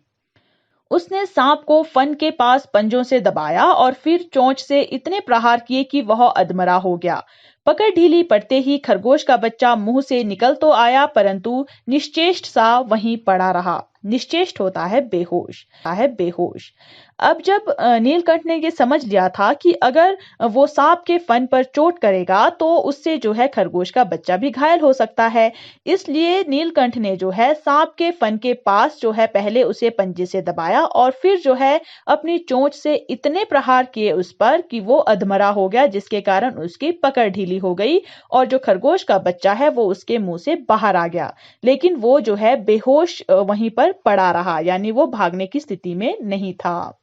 उसने सांप को फन के पास पंजों से दबाया और फिर चोंच से इतने प्रहार किए कि वह अधमरा हो गया। पकड़ ढीली पड़ते ही खरगोश का बच्चा मुंह से निकल तो आया, परंतु निश्चेष्ट सा वहीं पड़ा रहा। निश्चेष्ट होता है बेहोश। अब जब नीलकंठ ने ये समझ लिया था कि अगर वो सांप के फन पर चोट करेगा तो उससे जो है खरगोश का बच्चा भी घायल हो सकता है। इसलिए नीलकंठ ने जो है सांप के फन के पास जो है पहले उसे पंजे से दबाया और फिर जो है अपनी चोंच से इतने प्रहार किए उस पर कि वो अधमरा हो गया, जिसके कारण उसकी पकड़ ढीली हो गई और जो खरगोश का बच्चा है वो उसके मुंह से बाहर आ गया। लेकिन वो जो है बेहोश वहीं पर पड़ा रहा, यानी वो भागने की स्थिति में नहीं था।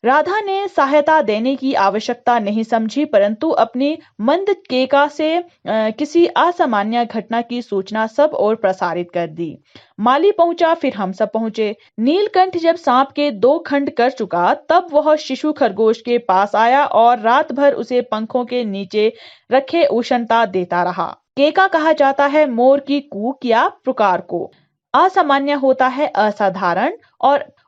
राधा ने सहायता देने की आवश्यकता नहीं समझी, परंतु अपनी मंद केका से किसी असामान्य घटना की सूचना सब ओर प्रसारित कर दी। माली पहुंचा, फिर हम सब पहुंचे। नीलकंठ जब सांप के 2 खंड कर चुका तब वह शिशु खरगोश के पास आया और रात भर उसे पंखों के नीचे रखे उष्णता देता रहा। केका कहा जाता है मोर की कूक या पुकार को। असामान्य होता है असाधारण,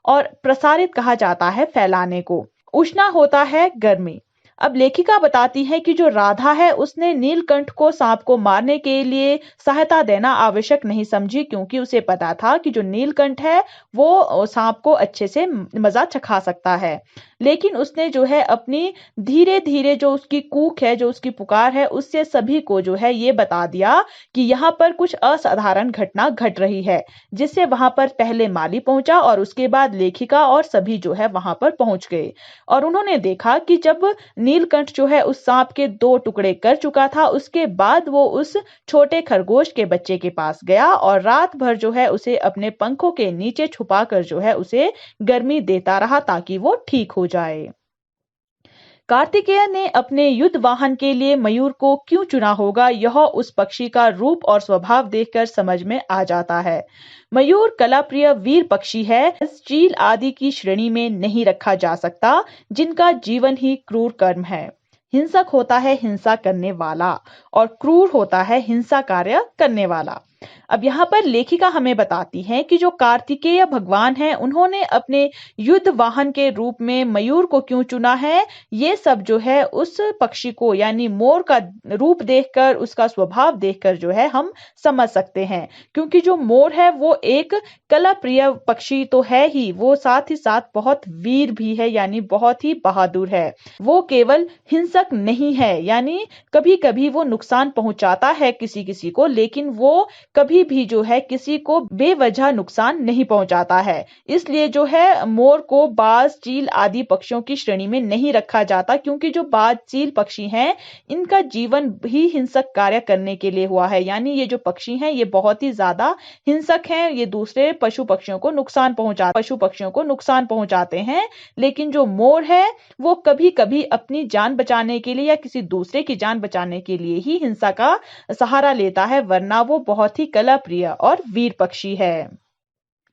और प्रसारित कहा जाता है फैलाने को। उष्णा होता है गर्मी। अब लेखिका बताती है कि जो राधा है उसने नीलकंठ को सांप को मारने के लिए सहायता देना आवश्यक नहीं समझी, क्योंकि उसे पता था कि जो नीलकंठ है वो सांप को अच्छे से मजा चखा सकता है। लेकिन उसने जो है अपनी धीरे धीरे जो उसकी कूक है, जो उसकी पुकार है, उससे सभी को जो है ये बता दिया कि यहाँ पर कुछ असाधारण घटना घट रही है, जिससे वहां पर पहले माली पहुंचा और उसके बाद लेखिका और सभी जो है वहां पर पहुंच गए। और उन्होंने देखा कि जब नीलकंठ जो है उस सांप के 2 टुकड़े कर चुका था, उसके बाद वो उस छोटे खरगोश के बच्चे के पास गया और रात भर जो है उसे अपने पंखों के नीचे छुपाकर जो है उसे गर्मी देता रहा ताकि वो ठीक हो जाए। कार्तिकेय ने अपने युद्ध वाहन के लिए मयूर को क्यों चुना होगा, यह उस पक्षी का रूप और स्वभाव देखकर समझ में आ जाता है। मयूर कलाप्रिय वीर पक्षी है, चील आदि की श्रेणी में नहीं रखा जा सकता, जिनका जीवन ही क्रूर कर्म है। हिंसक होता है हिंसा करने वाला और क्रूर होता है हिंसा कार्य करने वाला। अब यहाँ पर लेखिका हमें बताती है कि जो कार्तिकेय भगवान हैं उन्होंने अपने युद्ध वाहन के रूप में मयूर को क्यों चुना है, ये सब जो है उस पक्षी को यानी मोर का रूप देखकर, उसका स्वभाव देखकर जो है हम समझ सकते हैं। क्योंकि जो मोर है वो एक कला प्रिय पक्षी तो है ही, वो साथ ही साथ बहुत वीर भी है, यानी बहुत ही बहादुर है। वो केवल हिंसक नहीं है, यानी कभी कभी वो नुकसान पहुंचाता है किसी किसी को, लेकिन वो कभी भी जो है किसी को बेवजह नुकसान नहीं पहुंचाता है। इसलिए जो है मोर को बाज, चील आदि पक्षियों की श्रेणी में नहीं रखा जाता, क्योंकि जो बाज, चील पक्षी हैं इनका जीवन ही हिंसक कार्य करने के लिए हुआ है। यानी ये जो पक्षी हैं ये बहुत ही ज्यादा हिंसक हैं, ये दूसरे पशु पक्षियों को नुकसान पहुंचाते हैं। लेकिन जो मोर है वो कभी कभी अपनी जान बचाने के लिए या किसी दूसरे की जान बचाने के लिए ही हिंसा का सहारा लेता है, वरना वो बहुत ही कला प्रिय और वीर पक्षी है।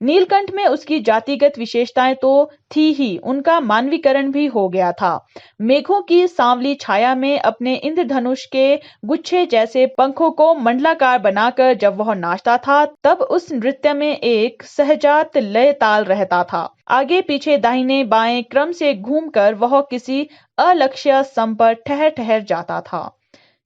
नीलकंठ में उसकी जातिगत विशेषताएं तो थी ही, उनका मानवीकरण भी हो गया था। मेघों की सांवली छाया में अपने इंद्रधनुष के गुच्छे जैसे पंखों को मंडलाकार बनाकर जब वह नाचता था, तब उस नृत्य में एक सहजात लय ताल रहता था। आगे पीछे दाहिने बाएं क्रम से घूमकर वह किसी अलक्ष्य सम पर ठहर ठहर जाता था।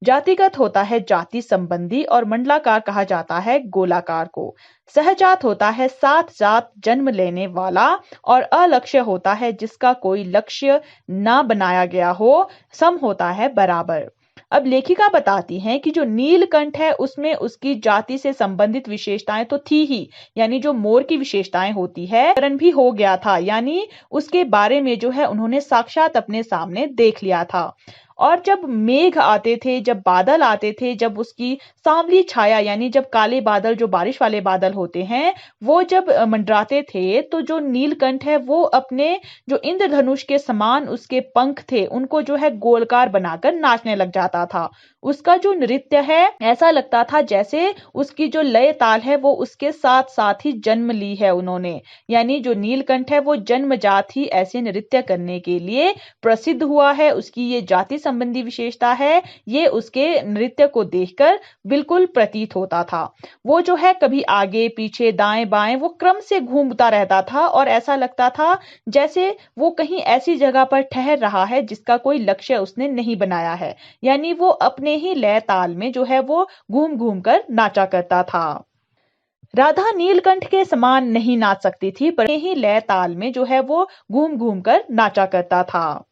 जातिगत होता है जाति संबंधी और मंडलाकार कहा जाता है गोलाकार को। सहजात होता है साथ साथ जन्म लेने वाला और अलक्ष्य होता है जिसका कोई लक्ष्य ना बनाया गया हो। सम होता है बराबर। अब लेखिका बताती हैं कि जो नीलकंठ है उसमें उसकी जाति से संबंधित विशेषताएं तो थी ही, यानी जो मोर की विशेषताएं होती है करण भी हो गया था, यानी उसके बारे में जो है उन्होंने साक्षात अपने सामने देख लिया था। और जब मेघ आते थे, जब बादल आते थे, जब उसकी सांवली छाया यानी जब काले बादल, जो बारिश वाले बादल होते हैं, वो जब मंडराते थे, तो जो नीलकंठ है वो अपने जो इंद्रधनुष के समान उसके पंख थे उनको जो है गोलकार बनाकर नाचने लग जाता था। उसका जो नृत्य है ऐसा लगता था जैसे उसकी जो लय ताल है वो उसके साथ साथ ही जन्म ली है उन्होंने, यानी जो नीलकंठ है वो जन्मजात ही ऐसे नृत्य करने के लिए प्रसिद्ध हुआ है। उसकी ये जाति संबंधी विशेषता है, ये उसके नृत्य को देखकर बिल्कुल प्रतीत होता था। वो जो है कभी आगे पीछे दाएं बाएं वो क्रम से घूमता रहता था और ऐसा लगता था जैसे वो कहीं ऐसी जगह पर ठहर रहा है जिसका कोई लक्ष्य उसने नहीं बनाया है, यानी वो अपने ही लय ताल में जो है वो घूम घूम कर नाचा करता था। राधा नीलकंठ के समान नहीं नाच सकती थी, पर ही लय ताल में जो है वो घूम घूम कर नाचा करता था।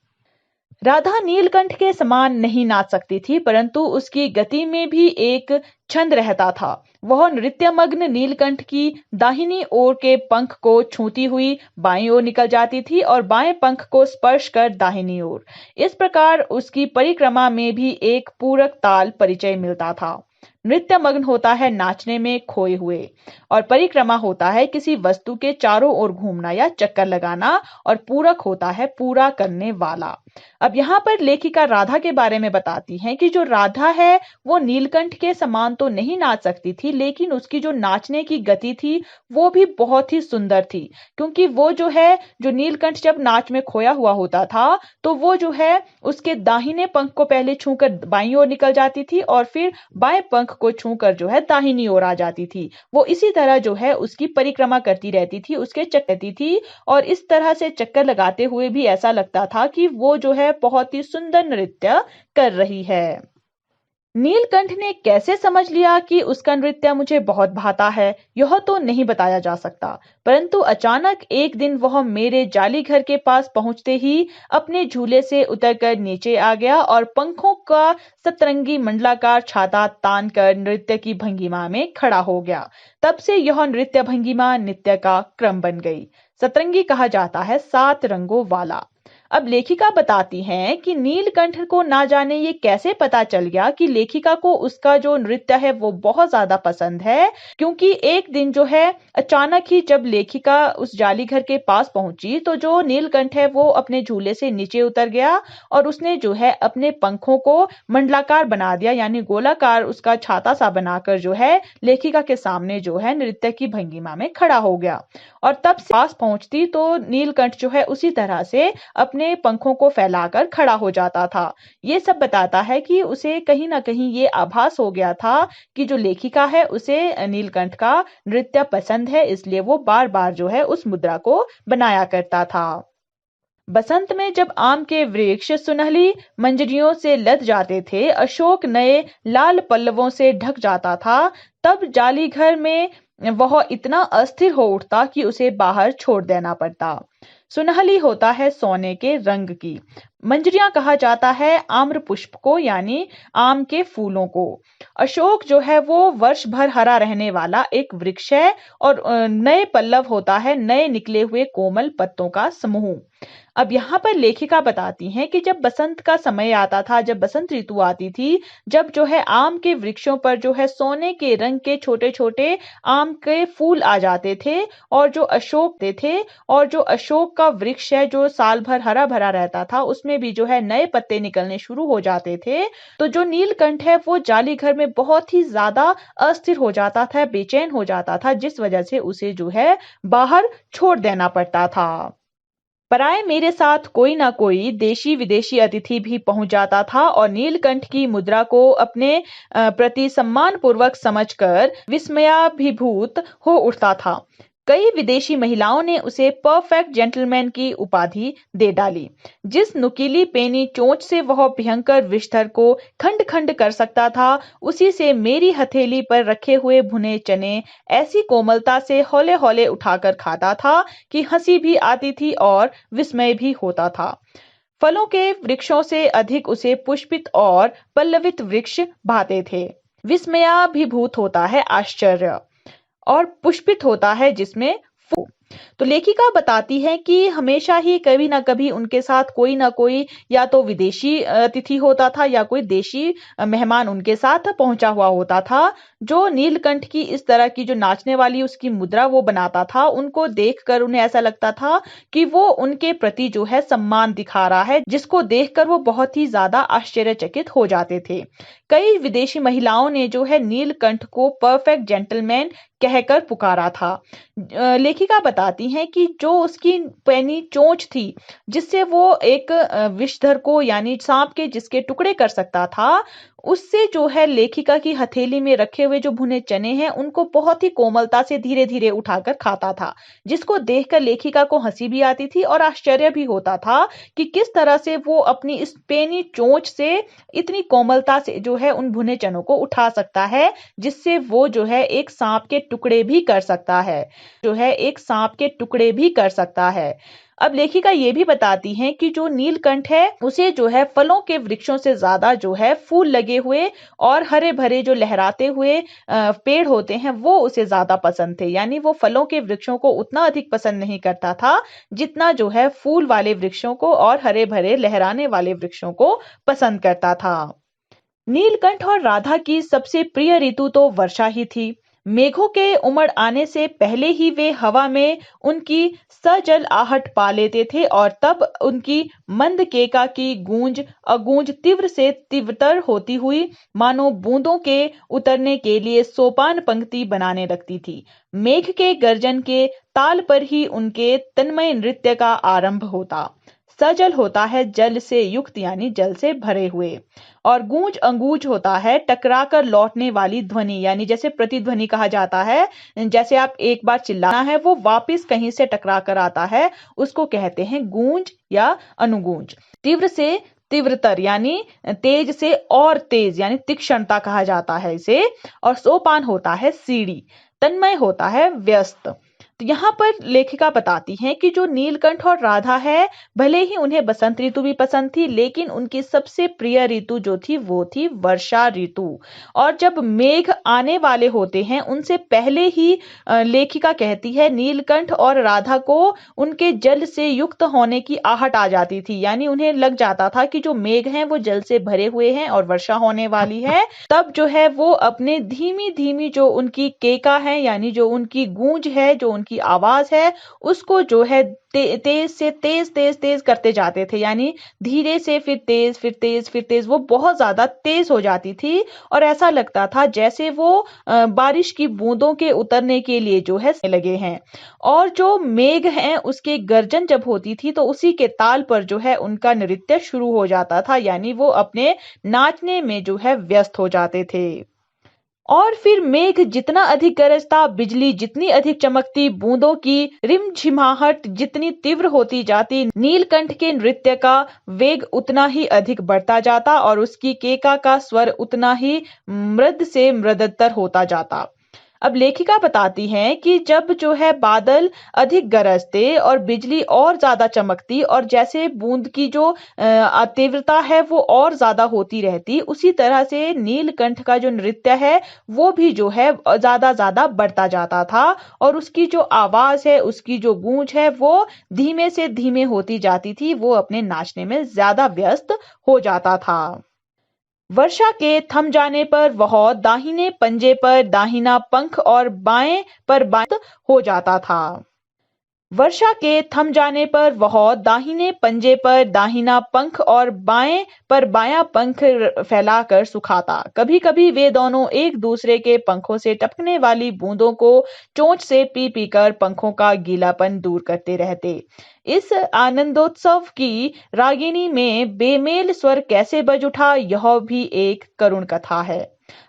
राधा नीलकंठ के समान नहीं नाच सकती थी, परंतु उसकी गति में भी एक छंद रहता था। वह नृत्यमग्न नीलकंठ की दाहिनी ओर के पंख को छूती हुई बाईं ओर निकल जाती थी और बाएं पंख को स्पर्श कर दाहिनी ओर। इस प्रकार उसकी परिक्रमा में भी एक पूरक ताल परिचय मिलता था। नृत्य मग्न होता है नाचने में खोए हुए, और परिक्रमा होता है किसी वस्तु के चारों ओर घूमना या चक्कर लगाना, और पूरक होता है पूरा करने वाला। अब यहाँ पर लेखिका राधा के बारे में बताती हैं कि जो राधा है वो नीलकंठ के समान तो नहीं नाच सकती थी, लेकिन उसकी जो नाचने की गति थी वो भी बहुत ही सुंदर थी। क्योंकि वो जो है, जो नीलकंठ जब नाच में खोया हुआ होता था तो वो जो है उसके दाहिने पंख को पहले छूकर बाईं ओर निकल जाती थी और फिर बाएं पंख को छूकर जो है दाहिनी ओर आ जाती थी। वो इसी तरह जो है उसकी परिक्रमा करती रहती थी, उसके चक्कर थी, और इस तरह से चक्कर लगाते हुए भी ऐसा लगता था कि वो जो है बहुत ही सुंदर नृत्य कर रही है। नीलकंठ ने कैसे समझ लिया कि उसका नृत्य मुझे बहुत भाता है, यह तो नहीं बताया जा सकता, परंतु अचानक एक दिन वह मेरे जाली घर के पास पहुंचते ही अपने झूले से उतरकर नीचे आ गया और पंखों का सतरंगी मंडलाकार छाता तान कर नृत्य की भंगिमा में खड़ा हो गया। तब से यह नृत्य भंगिमा नित्य का क्रम बन गई। सतरंगी कहा जाता है 7 रंगों वाला। अब लेखिका बताती हैं कि नीलकंठ को ना जाने ये कैसे पता चल गया कि लेखिका को उसका जो नृत्य है वो बहुत ज्यादा पसंद है, क्योंकि एक दिन जो है अचानक ही जब लेखिका उस जाली घर के पास पहुंची तो जो नीलकंठ है वो अपने झूले से नीचे उतर गया और उसने जो है अपने पंखों को मंडलाकार बना दिया, यानी गोलाकार उसका छाता सा बनाकर जो है लेखिका के सामने जो है नृत्य की भंगिमा में खड़ा हो गया। और तब से पास पहुंचती तो नीलकंठ जो है उसी तरह से अपने पंखों को फैलाकर खड़ा हो जाता था। ये सब बताता है कि उसे कहीं ना कहीं ये आभास हो गया था कि जो लेखिका है उसे नीलकंठ का नृत्य पसंद है, इसलिए वो बार बार जो है उस मुद्रा को बनाया करता था। बसंत में जब आम के वृक्ष सुनहली मंजरियों से लद जाते थे, अशोक नए लाल पल्लवों से ढक जाता था, तब जाली घर में वह इतना अस्थिर हो उठता कि उसे बाहर छोड़ देना पड़ता। सुनहली होता है सोने के रंग की। मंजरियां कहा जाता है आम्र पुष्प को, यानी आम के फूलों को। अशोक जो है वो वर्ष भर हरा रहने वाला एक वृक्ष है, और नए पल्लव होता है नए निकले हुए कोमल पत्तों का समूह। अब यहाँ पर लेखिका बताती हैं कि जब बसंत का समय आता था, जब बसंत ऋतु आती थी, जब जो है आम के वृक्षों पर जो है सोने के रंग के छोटे छोटे आम के फूल आ जाते थे, और जो अशोक का वृक्ष है जो साल भर हरा भरा रहता था, उसमें भी जो है नए पत्ते निकलने शुरू हो जाते थे। तो जो नीलकंठ है वो जाली घर में बहुत ही ज्यादा अस्थिर हो जाता था, बेचैन हो जाता था, जिस वजह से उसे जो है बाहर छोड़ देना पड़ता था। पराए मेरे साथ कोई ना कोई देशी विदेशी अतिथि भी पहुंच जाता था और नीलकंठ की मुद्रा को अपने प्रति सम्मान पूर्वक समझकर विस्मयाभिभूत हो उठता था। कई विदेशी महिलाओं ने उसे परफेक्ट जेंटलमैन की उपाधि दे डाली। जिस नुकीली पेनी चोंच से वह भयंकर विषधर को खंड खंड कर सकता था, उसी से मेरी हथेली पर रखे हुए भुने चने ऐसी कोमलता से हौले हौले उठाकर खाता था कि हंसी भी आती थी और विस्मय भी होता था। फलों के वृक्षों से अधिक उसे पुष्पित और पल्लवित वृक्ष भाते थे। विस्मयाभिभूत होता है आश्चर्य, और पुष्पित होता है जिसमें फूल। तो लेखिका बताती है कि हमेशा ही कभी ना कभी उनके साथ कोई ना कोई या तो विदेशी अतिथि होता था या कोई देशी मेहमान उनके साथ पहुंचा हुआ होता था, जो नीलकंठ की इस तरह की जो नाचने वाली उसकी मुद्रा वो बनाता था। उनको देखकर उन्हें ऐसा लगता था कि वो उनके प्रति जो है सम्मान दिखा रहा है, जिसको देखकर वो बहुत ही ज्यादा आश्चर्यचकित हो जाते थे। कई विदेशी महिलाओं ने जो है नीलकंठ को परफेक्ट जेंटलमैन कहकर पुकारा था। लेखिका बताती हैं कि जो उसकी पैनी चोंच थी, जिससे वो एक विषधर को यानी सांप के जिसके टुकड़े कर सकता था, उससे जो है लेखिका की हथेली में रखे हुए जो भुने चने हैं उनको बहुत ही कोमलता से धीरे धीरे उठाकर खाता था, जिसको देखकर लेखिका को हंसी भी आती थी और आश्चर्य भी होता था कि किस तरह से वो अपनी इस पेनी चोंच से इतनी कोमलता से जो है उन भुने चनों को उठा सकता है, जिससे वो जो है एक सांप के टुकड़े भी कर सकता है, जो है एक सांप के टुकड़े भी कर सकता है। अब लेखिका ये भी बताती हैं कि जो नीलकंठ है उसे जो है फलों के वृक्षों से ज्यादा जो है फूल लगे हुए और हरे भरे जो लहराते हुए पेड़ होते हैं वो उसे ज्यादा पसंद थे। यानी वो फलों के वृक्षों को उतना अधिक पसंद नहीं करता था जितना जो है फूल वाले वृक्षों को और हरे भरे लहराने वाले वृक्षों को पसंद करता था। नीलकंठ और राधा की सबसे प्रिय ऋतु तो वर्षा ही थी। मेघों के उमड़ आने से पहले ही वे हवा में उनकी सजल आहट पा लेते थे और तब उनकी मंद केका की गूंज अगूंज तीव्र से तीव्रतर होती हुई मानो बूंदों के उतरने के लिए सोपान पंक्ति बनाने लगती थी। मेघ के गर्जन के ताल पर ही उनके तन्मय नृत्य का आरंभ होता। सजल होता है जल से युक्त यानी जल से भरे हुए, और गूंज अंगूज होता है टकरा कर लौटने वाली ध्वनि, यानी जैसे प्रतिध्वनि कहा जाता है, जैसे आप एक बार चिल्लाना है वो वापस कहीं से टकरा कर आता है, उसको कहते हैं गूंज या अनुगूंज। तीव्र से तीव्रतर यानी तेज से और तेज यानी तीक्ष्णता कहा जाता है इसे, और सोपान होता है सीढ़ी, तन्मय होता है व्यस्त। तो यहाँ पर लेखिका बताती हैं कि जो नीलकंठ और राधा है, भले ही उन्हें बसंत ऋतु भी पसंद थी, लेकिन उनकी सबसे प्रिय ऋतु जो थी वो थी वर्षा ऋतु। और जब मेघ आने वाले होते हैं उनसे पहले ही लेखिका कहती है नीलकंठ और राधा को उनके जल से युक्त होने की आहट आ जाती थी, यानी उन्हें लग जाता था कि जो मेघ हैं वो जल से भरे हुए हैं और वर्षा होने वाली है। तब जो है वो अपने धीमी धीमी जो उनकी केका है यानी जो उनकी गूंज है, जो उनकी आवाज है, उसको जो है तेज से तेज तेज तेज करते जाते थे, यानी धीरे से फिर तेज फिर तेज फिर तेज, वो बहुत ज्यादा तेज हो जाती थी और ऐसा लगता था जैसे वो बारिश की बूंदों के उतरने के लिए जो है लगे हैं। और जो मेघ हैं उसके गर्जन जब होती थी तो उसी के ताल पर जो है उनका नृत्य शुरू हो जाता था, यानी वो अपने नाचने में जो है व्यस्त हो जाते थे। और फिर मेघ जितना अधिक गरजता, बिजली जितनी अधिक चमकती, बूंदों की रिमझिमाहट जितनी तीव्र होती जाती, नीलकंठ के नृत्य का वेग उतना ही अधिक बढ़ता जाता और उसकी केका का स्वर उतना ही मृद से मृदतर होता जाता। अब लेखिका बताती हैं कि जब जो है बादल अधिक गरजते और बिजली और ज्यादा चमकती और जैसे बूंद की जो तीव्रता है वो और ज्यादा होती रहती, उसी तरह से नीलकंठ का जो नृत्य है वो भी जो है ज्यादा ज्यादा बढ़ता जाता था और उसकी जो आवाज है, उसकी जो गूंज है वो धीमे से धीमे होती जाती थी, वो अपने नाचने में ज्यादा व्यस्त हो जाता था। वर्षा के थम जाने पर वह दाहिने पंजे पर दाहिना पंख और बाएं पर बाएं हो जाता था। वर्षा के थम जाने पर वह दाहिने पंजे पर दाहिना पंख और बाएं पर बायां पंख फैलाकर सुखाता। कभी कभी वे दोनों एक दूसरे के पंखों से टपकने वाली बूंदों को चोंच से पी पी कर पंखों का गीलापन दूर करते रहते। इस आनंदोत्सव की रागिनी में बेमेल स्वर कैसे बज उठा, यह भी एक करुण कथा है।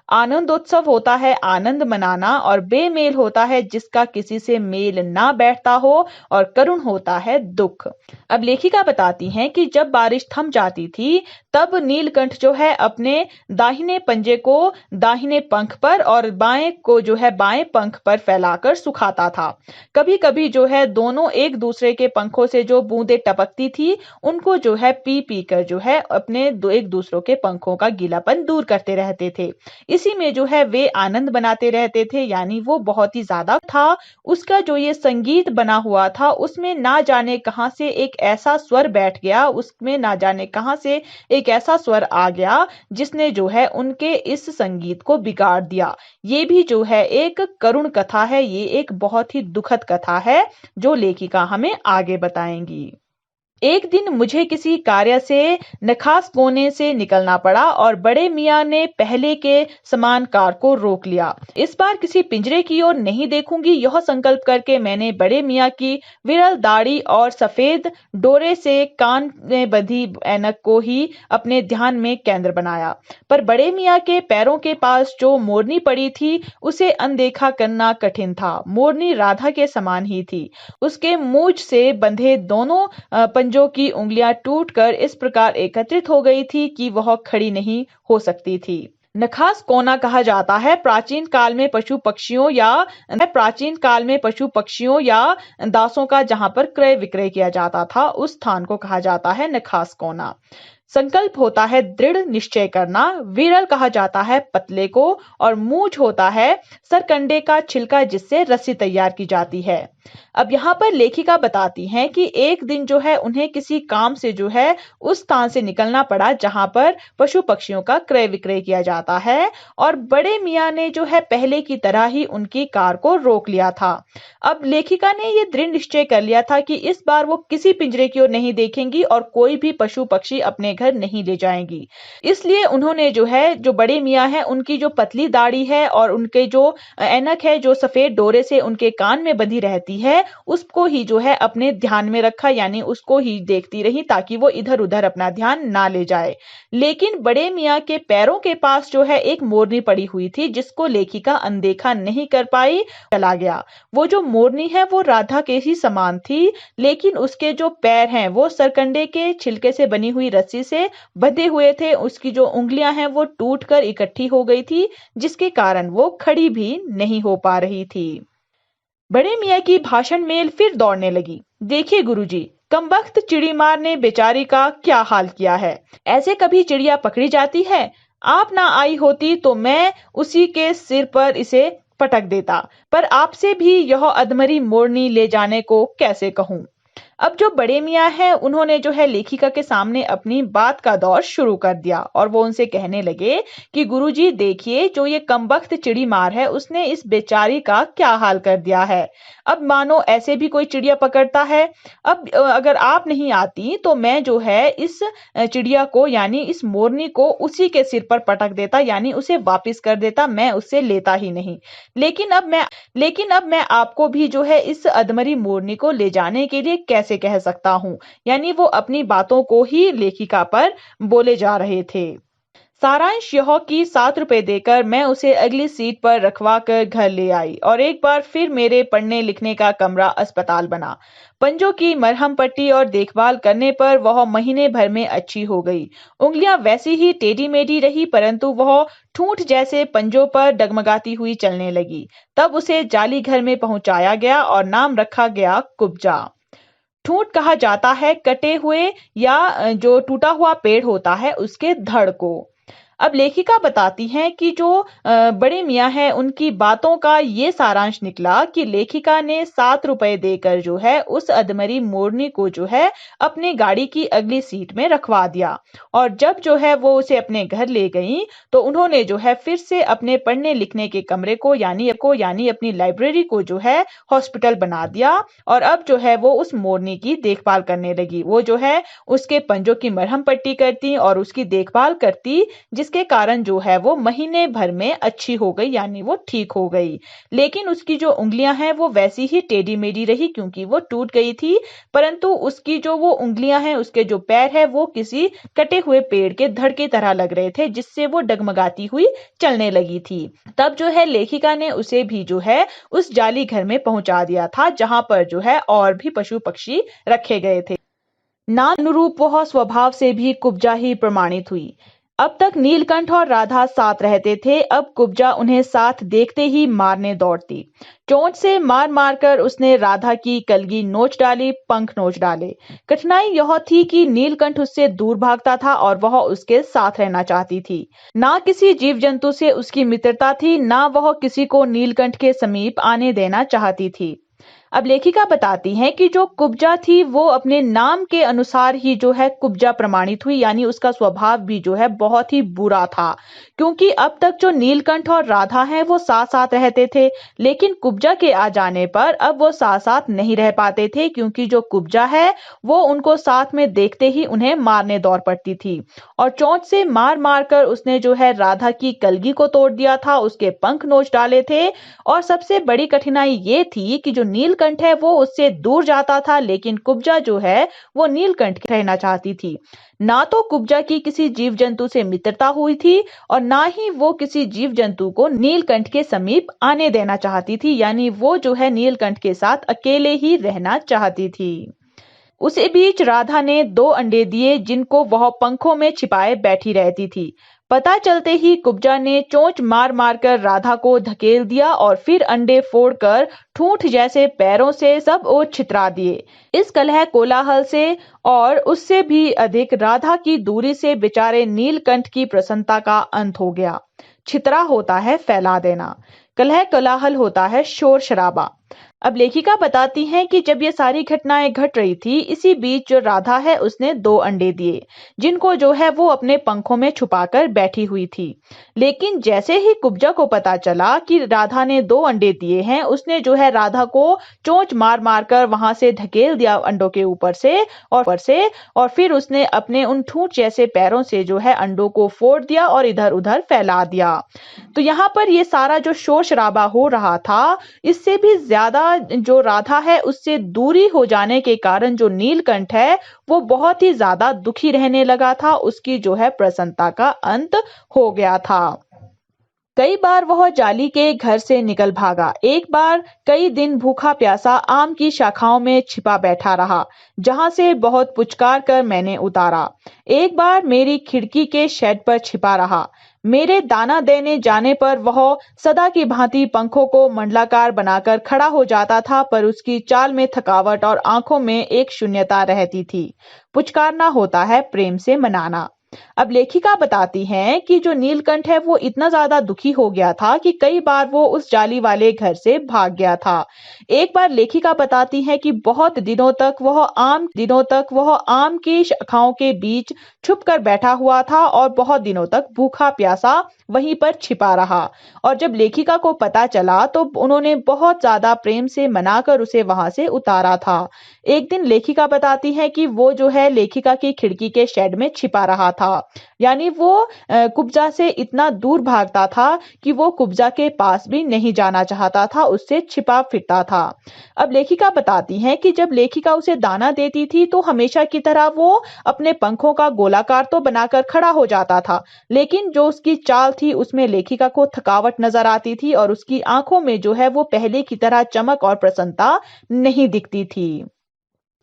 आनंदोत्सव होता है आनंद मनाना और बेमेल होता है जिसका किसी से मेल ना बैठता हो, और करुण होता है दुख। अब लेखिका बताती हैं कि जब बारिश थम जाती थी तब नीलकंठ जो है अपने दाहिने पंजे को दाहिने पंख पर और बाएं को जो है बाएं पंख पर फैलाकर सुखाता था। कभी कभी जो है दोनों एक दूसरे के पंखों से जो बूंदें टपकती थी उनको जो है पी पी कर जो है अपने एक दूसरों के पंखों का गीलापन दूर करते रहते थे। इसी में जो है वे आनंद बनाते रहते थे, यानी वो बहुत ही ज्यादा था। उसका जो ये संगीत बना हुआ था उसमें ना जाने कहां से एक ऐसा स्वर बैठ गया, उसमें ना जाने कहां से एक ऐसा स्वर आ गया जिसने जो है उनके इस संगीत को बिगाड़ दिया। ये भी जो है एक करुण कथा है, ये एक बहुत ही दुखद कथा है जो लेखिका हमें आगे बताएंगी। एक दिन मुझे किसी कार्य से नखास कोने से निकलना पड़ा और बड़े मियाँ ने पहले के समान कार को रोक लिया। इस बार किसी पिंजरे की ओर नहीं देखूंगी, यह संकल्प करके मैंने बड़े मियाँ की विरल दाढ़ी और सफेद डोरे से कान में बंधी ऐनक को ही अपने ध्यान में केंद्र बनाया। पर बड़े मियाँ के पैरों के पास जो मोरनी पड़ी थी उसे अनदेखा करना कठिन था। मोरनी राधा के समान ही थी। उसके मूंछ से बंधे दोनों पंजों की उंगलियां टूटकर इस प्रकार एकत्रित हो गई थी कि वह खड़ी नहीं हो सकती थी। नखास कोना कहा जाता है प्राचीन काल में पशु पक्षियों या दासों का जहां पर क्रय विक्रय किया जाता था, उस स्थान को कहा जाता है नखास कोना। संकल्प होता है दृढ़ निश्चय करना, विरल कहा जाता है पतले को, और मूंछ होता है सरकंडे का छिलका जिससे रस्सी तैयार की जाती है। अब यहाँ पर लेखिका बताती हैं कि एक दिन जो है उन्हें किसी काम से जो है उस स्थान से निकलना पड़ा जहां पर पशु पक्षियों का क्रय विक्रय किया जाता है, और बड़े मियाँ ने जो है पहले की तरह ही उनकी कार को रोक लिया था। अब लेखिका ने ये दृढ़ निश्चय कर लिया था कि इस बार वो किसी पिंजरे की ओर नहीं देखेंगी और कोई भी पशु पक्षी अपने घर नहीं ले जाएंगी। इसलिए उन्होंने जो है, जो बड़े मियाँ हैं उनकी जो पतली दाढ़ी है और उनके जो ऐनक है जो सफेद डोरे से उनके कान में बंधी रहती है, उसको ही जो है अपने ध्यान में रखा, यानी उसको ही देखती रही ताकि वो इधर उधर अपना ध्यान ना ले जाए। लेकिन बड़े मियाँ के पैरों के पास जो है एक मोरनी पड़ी हुई थी जिसको लेखिका अनदेखा नहीं कर पाई, चला गया। वो जो मोरनी है वो राधा के ही समान थी, लेकिन उसके जो पैर हैं वो सरकंडे के छिलके से बनी हुई रस्सी से बंधे हुए थे। उसकी जो उंगलियां हैं वो टूटकर इकट्ठी हो गई थी, जिसके कारण वो खड़ी भी नहीं हो पा रही थी। बड़े मियाँ की भाषण मेल फिर दौड़ने लगी। देखिए गुरुजी, कमबख्त चिड़ीमार ने बेचारी का क्या हाल किया है। ऐसे कभी चिड़िया पकड़ी जाती है? आप ना आई होती तो मैं उसी के सिर पर इसे पटक देता, पर आपसे भी यह अधमरी मोरनी ले जाने को कैसे कहूं। अब जो बड़े मियाँ हैं उन्होंने जो है लेखिका के सामने अपनी बात का दौर शुरू कर दिया और वो उनसे कहने लगे कि गुरुजी देखिए, जो ये कमबख्त चिड़ी मार है उसने इस बेचारी का क्या हाल कर दिया है। अब मानो ऐसे भी कोई चिड़िया पकड़ता है। अब अगर आप नहीं आती तो मैं जो है इस चिड़िया को यानी इस मोरनी को उसी के सिर पर पटक देता, यानी उसे वापिस कर देता, मैं उससे लेता ही नहीं। लेकिन अब मैं आपको भी जो है इस अधमरी मोरनी को ले जाने के लिए कैसे कह सकता हूं। यानी वो अपनी बातों को ही लेखिका पर बोले जा रहे थे। सारांश यह कि 7 रुपए देकर मैं उसे अगली सीट पर रखवा कर घर ले आई और एक बार फिर मेरे पढ़ने लिखने का कमरा अस्पताल बना। पंजों की मरहम पट्टी और देखभाल करने पर वह महीने भर में अच्छी हो गई। उंगलियां वैसी ही टेढ़ी मेढ़ी रही, परंतु वह ठूंठ जैसे पंजों पर डगमगाती हुई चलने लगी। तब उसे जाली घर में पहुंचाया गया और नाम रखा गया कुब्जा। ठूंठ कहा जाता है कटे हुए या जो टूटा हुआ पेड़ होता है उसके धड़ को। अब लेखिका बताती हैं कि जो बड़े मियाँ हैं उनकी बातों का ये सारांश निकला कि लेखिका ने 7 रुपए देकर जो है उस अधमरी मोरनी को जो है अपने गाड़ी की अगली सीट में रखवा दिया, और जब जो है वो उसे अपने घर ले गई तो उन्होंने जो है फिर से अपने पढ़ने लिखने के कमरे को यानी अपनी लाइब्रेरी को जो है हॉस्पिटल बना दिया, और अब जो है वो उस मोरनी की देखभाल करने लगी। वो जो है उसके पंजों की मरहम पट्टी करती और उसकी देखभाल करती, जिसके कारण जो है वो महीने भर में अच्छी हो गई, यानी वो ठीक हो गई। लेकिन उसकी जो उंगलियां हैं वो वैसी ही टेढ़ी मेढ़ी रही क्योंकि वो टूट गई थी, परंतु उसकी जो वो उंगलियां हैं, उसके जो पैर है वो किसी कटे हुए पेड़ के धड़ की तरह लग रहे थे, जिससे वो डगमगाती हुई चलने लगी थी। तब जो है लेखिका ने उसे भी जो है उस जाली घर में पहुंचा दिया था जहां पर जो है और भी पशु पक्षी रखे गए थे। नाम अनुरूप वह स्वभाव से भी कुब्जा ही प्रमाणित हुई। अब तक नीलकंठ और राधा साथ रहते थे, अब कुब्जा उन्हें साथ देखते ही मारने दौड़ती। चोंच से मार मार कर उसने राधा की कलगी नोच डाली, पंख नोच डाले। कठिनाई यह थी कि नीलकंठ उससे दूर भागता था और वह उसके साथ रहना चाहती थी। ना किसी जीव जंतु से उसकी मित्रता थी, ना वह किसी को नीलकंठ के समीप आने देना चाहती थी। अब लेखिका बताती हैं कि जो कुब्जा थी वो अपने नाम के अनुसार ही जो है कुब्जा प्रमाणित हुई, यानी उसका स्वभाव भी जो है बहुत ही बुरा था। क्योंकि अब तक जो नीलकंठ और राधा हैं वो साथ साथ रहते थे, लेकिन कुब्जा के आ जाने पर अब वो साथ साथ नहीं रह पाते थे, क्योंकि जो कुब्जा है वो उनको साथ में देखते ही उन्हें मारने दौड़ पड़ती थी। और चोंच से मार मार कर उसने जो है राधा की कलगी को तोड़ दिया था, उसके पंख नोच डाले थे। और सबसे बड़ी कठिनाई ये थी कि जो नीलकंठ है वो उससे दूर जाता था, लेकिन कुब्जा जो है वो नीलकंठ के रहना चाहती थी। ना तो कुब्जा की किसी जीव जंतु से मित्रता हुई थी और ना ही वो किसी जीव जंतु को नीलकंठ के समीप आने देना चाहती थी, यानी वो जो है नीलकंठ के साथ अकेले ही रहना चाहती थी। उसी बीच राधा ने 2 अंडे दिए, जिनको वह पंखों में छिपाए बैठी रहती थी। पता चलते ही कुब्जा ने चोंच मार मार कर राधा को धकेल दिया और फिर अंडे फोड़कर ठूंठ जैसे पैरों से सब ओर छितरा दिए। इस कलह कोलाहल से और उससे भी अधिक राधा की दूरी से बेचारे नीलकंठ की प्रसन्नता का अंत हो गया। छितरा होता है फैला देना, कलह कोलाहल होता है शोर शराबा। अब लेखिका बताती हैं कि जब ये सारी घटनाएं घट रही थी, इसी बीच जो राधा है उसने 2 अंडे दिए, जिनको जो है वो अपने पंखों में छुपाकर बैठी हुई थी। लेकिन जैसे ही कुब्जा को पता चला कि राधा ने 2 अंडे दिए हैं, उसने जो है राधा को चोंच मार मार कर वहां से धकेल दिया अंडों के ऊपर से और फिर उसने अपने उन ठूंठ जैसे पैरों से जो है अंडों को फोड़ दिया और इधर उधर फैला दिया। तो यहाँ पर ये सारा जो शोर शराबा हो रहा था, इससे भी ज्यादा जो राधा है उससे दूरी हो जाने के कारण जो नीलकंठ है वो बहुत ही ज्यादा दुखी रहने लगा था। उसकी जो है प्रसन्नता का अंत हो गया था। कई बार वह जाली के घर से निकल भागा। एक बार कई दिन भूखा प्यासा आम की शाखाओं में छिपा बैठा रहा, जहां से बहुत पुचकार कर मैंने उतारा। एक बार मेरी खिड़की के शेड पर छिपा रहा। मेरे दाना देने जाने पर वह सदा की भांति पंखों को मंडलाकार बनाकर खड़ा हो जाता था, पर उसकी चाल में थकावट और आंखों में एक शून्यता रहती थी। पुचकारना होता है प्रेम से मनाना। अब लेखिका बताती हैं कि जो नीलकंठ है वो इतना ज्यादा दुखी हो गया था कि कई बार वो उस जाली वाले घर से भाग गया था। एक बार लेखिका बताती है कि बहुत दिनों तक वह आम की शाखाओं के बीच छुप कर बैठा हुआ था और बहुत दिनों तक भूखा प्यासा वहीं पर छिपा रहा। और जब लेखिका को पता चला तो उन्होंने बहुत ज्यादा प्रेम से मनाकर उसे वहां से उतारा था। एक दिन लेखिका बताती है कि वो जो है लेखिका की खिड़की के शेड में छिपा रहा था, यानी वो कुब्जा से इतना दूर भागता था कि वो कुब्जा के पास भी नहीं जाना चाहता था, उससे छिपा फिरता था। अब लेखिका बताती हैं कि जब लेखिका उसे दाना देती थी तो हमेशा की तरह वो अपने पंखों का गोलाकार तो बनाकर खड़ा हो जाता था, लेकिन जो उसकी चाल थी उसमें लेखिका को थकावट नजर आती थी और उसकी आंखों में जो है वो पहले की तरह चमक और प्रसन्नता नहीं दिखती थी।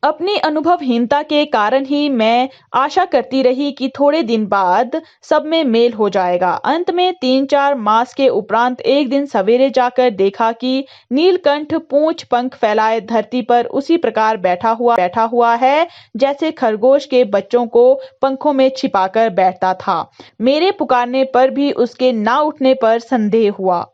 अपनी अनुभवहीनता के कारण ही मैं आशा करती रही कि थोड़े दिन बाद सब में मेल हो जाएगा। अंत में 3-4 मास के उपरांत एक दिन सवेरे जाकर देखा कि नीलकंठ पूंछ पंख फैलाए धरती पर उसी प्रकार बैठा हुआ है जैसे खरगोश के बच्चों को पंखों में छिपाकर बैठता था। मेरे पुकारने पर भी उसके ना उठने पर संदेह हुआ।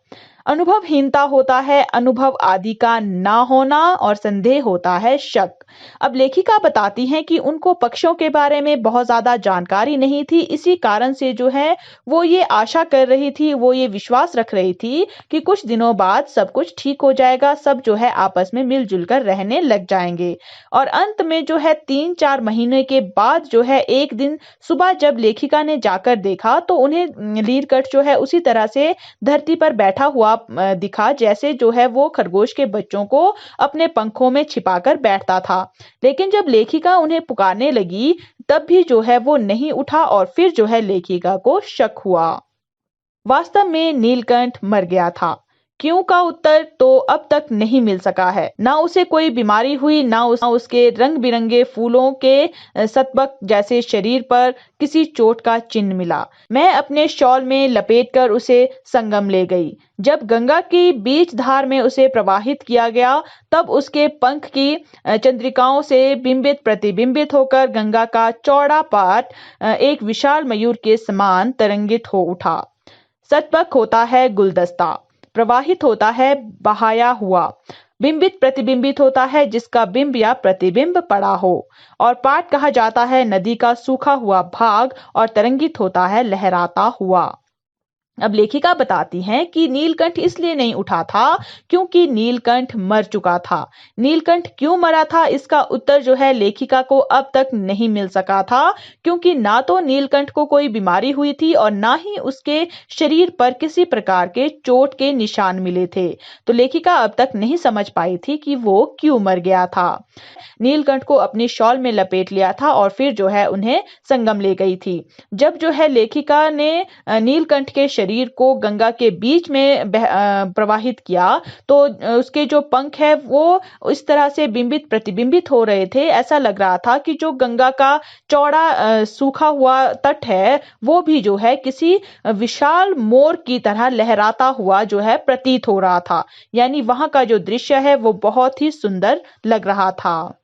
अनुभवहीनता होता है अनुभव आदि का ना होना और संदेह होता है शक। अब लेखिका बताती हैं कि उनको पक्षों के बारे में बहुत ज्यादा जानकारी नहीं थी, इसी कारण से जो है वो ये आशा कर रही थी, वो ये विश्वास रख रही थी कि कुछ दिनों बाद सब कुछ ठीक हो जाएगा, सब जो है आपस में मिलजुल कर रहने लग जाएंगे। और अंत में जो है 3-4 महीने के बाद जो है एक दिन सुबह जब लेखिका ने जाकर देखा तो उन्हें नीलकंठ जो है उसी तरह से धरती पर बैठा हुआ दिखा जैसे जो है वो खरगोश के बच्चों को अपने पंखों में छिपाकर बैठता था। लेकिन जब लेखिका उन्हें पुकारने लगी तब भी जो है वो नहीं उठा और फिर जो है लेखिका को शक हुआ। वास्तव में नीलकंठ मर गया था। क्यों का उत्तर तो अब तक नहीं मिल सका है। ना उसे कोई बीमारी हुई, ना उसके रंग बिरंगे फूलों के सतबक जैसे शरीर पर किसी चोट का चिन्ह मिला। मैं अपने शॉल में लपेटकर उसे संगम ले गई। जब गंगा की बीच धार में उसे प्रवाहित किया गया तब उसके पंख की चंद्रिकाओं से बिंबित प्रतिबिंबित होकर गंगा का चौड़ा पाट एक विशाल मयूर के समान तरंगित हो उठा। सतबक होता है गुलदस्ता, प्रवाहित होता है बहाया हुआ। बिंबित प्रतिबिंबित होता है जिसका बिंब या प्रतिबिंब पड़ा हो। और पाट कहा जाता है नदी का सूखा हुआ भाग और तरंगित होता है लहराता हुआ। अब लेखिका बताती हैं कि नीलकंठ इसलिए नहीं उठा था क्योंकि नीलकंठ मर चुका था। नीलकंठ क्यों मरा था, इसका उत्तर जो है लेखिका को अब तक नहीं मिल सका था, क्योंकि ना तो नीलकंठ को कोई बीमारी हुई थी और ना ही उसके शरीर पर किसी प्रकार के चोट के निशान मिले थे। तो लेखिका अब तक नहीं समझ पाई थी कि वो क्यों मर गया था। नीलकंठ को अपनी शॉल में लपेट लिया था और फिर जो है उन्हें संगम ले गई थी। जब जो है लेखिका ने नीलकंठ के शरीर को गंगा के बीच में प्रवाहित किया तो उसके जो पंख है वो इस तरह से बिंबित प्रतिबिंबित हो रहे थे। ऐसा लग रहा था कि जो गंगा का चौड़ा सूखा हुआ तट है वो भी जो है किसी विशाल मोर की तरह लहराता हुआ जो है प्रतीत हो रहा था। यानी वहां का जो दृश्य है वो बहुत ही सुंदर लग रहा था।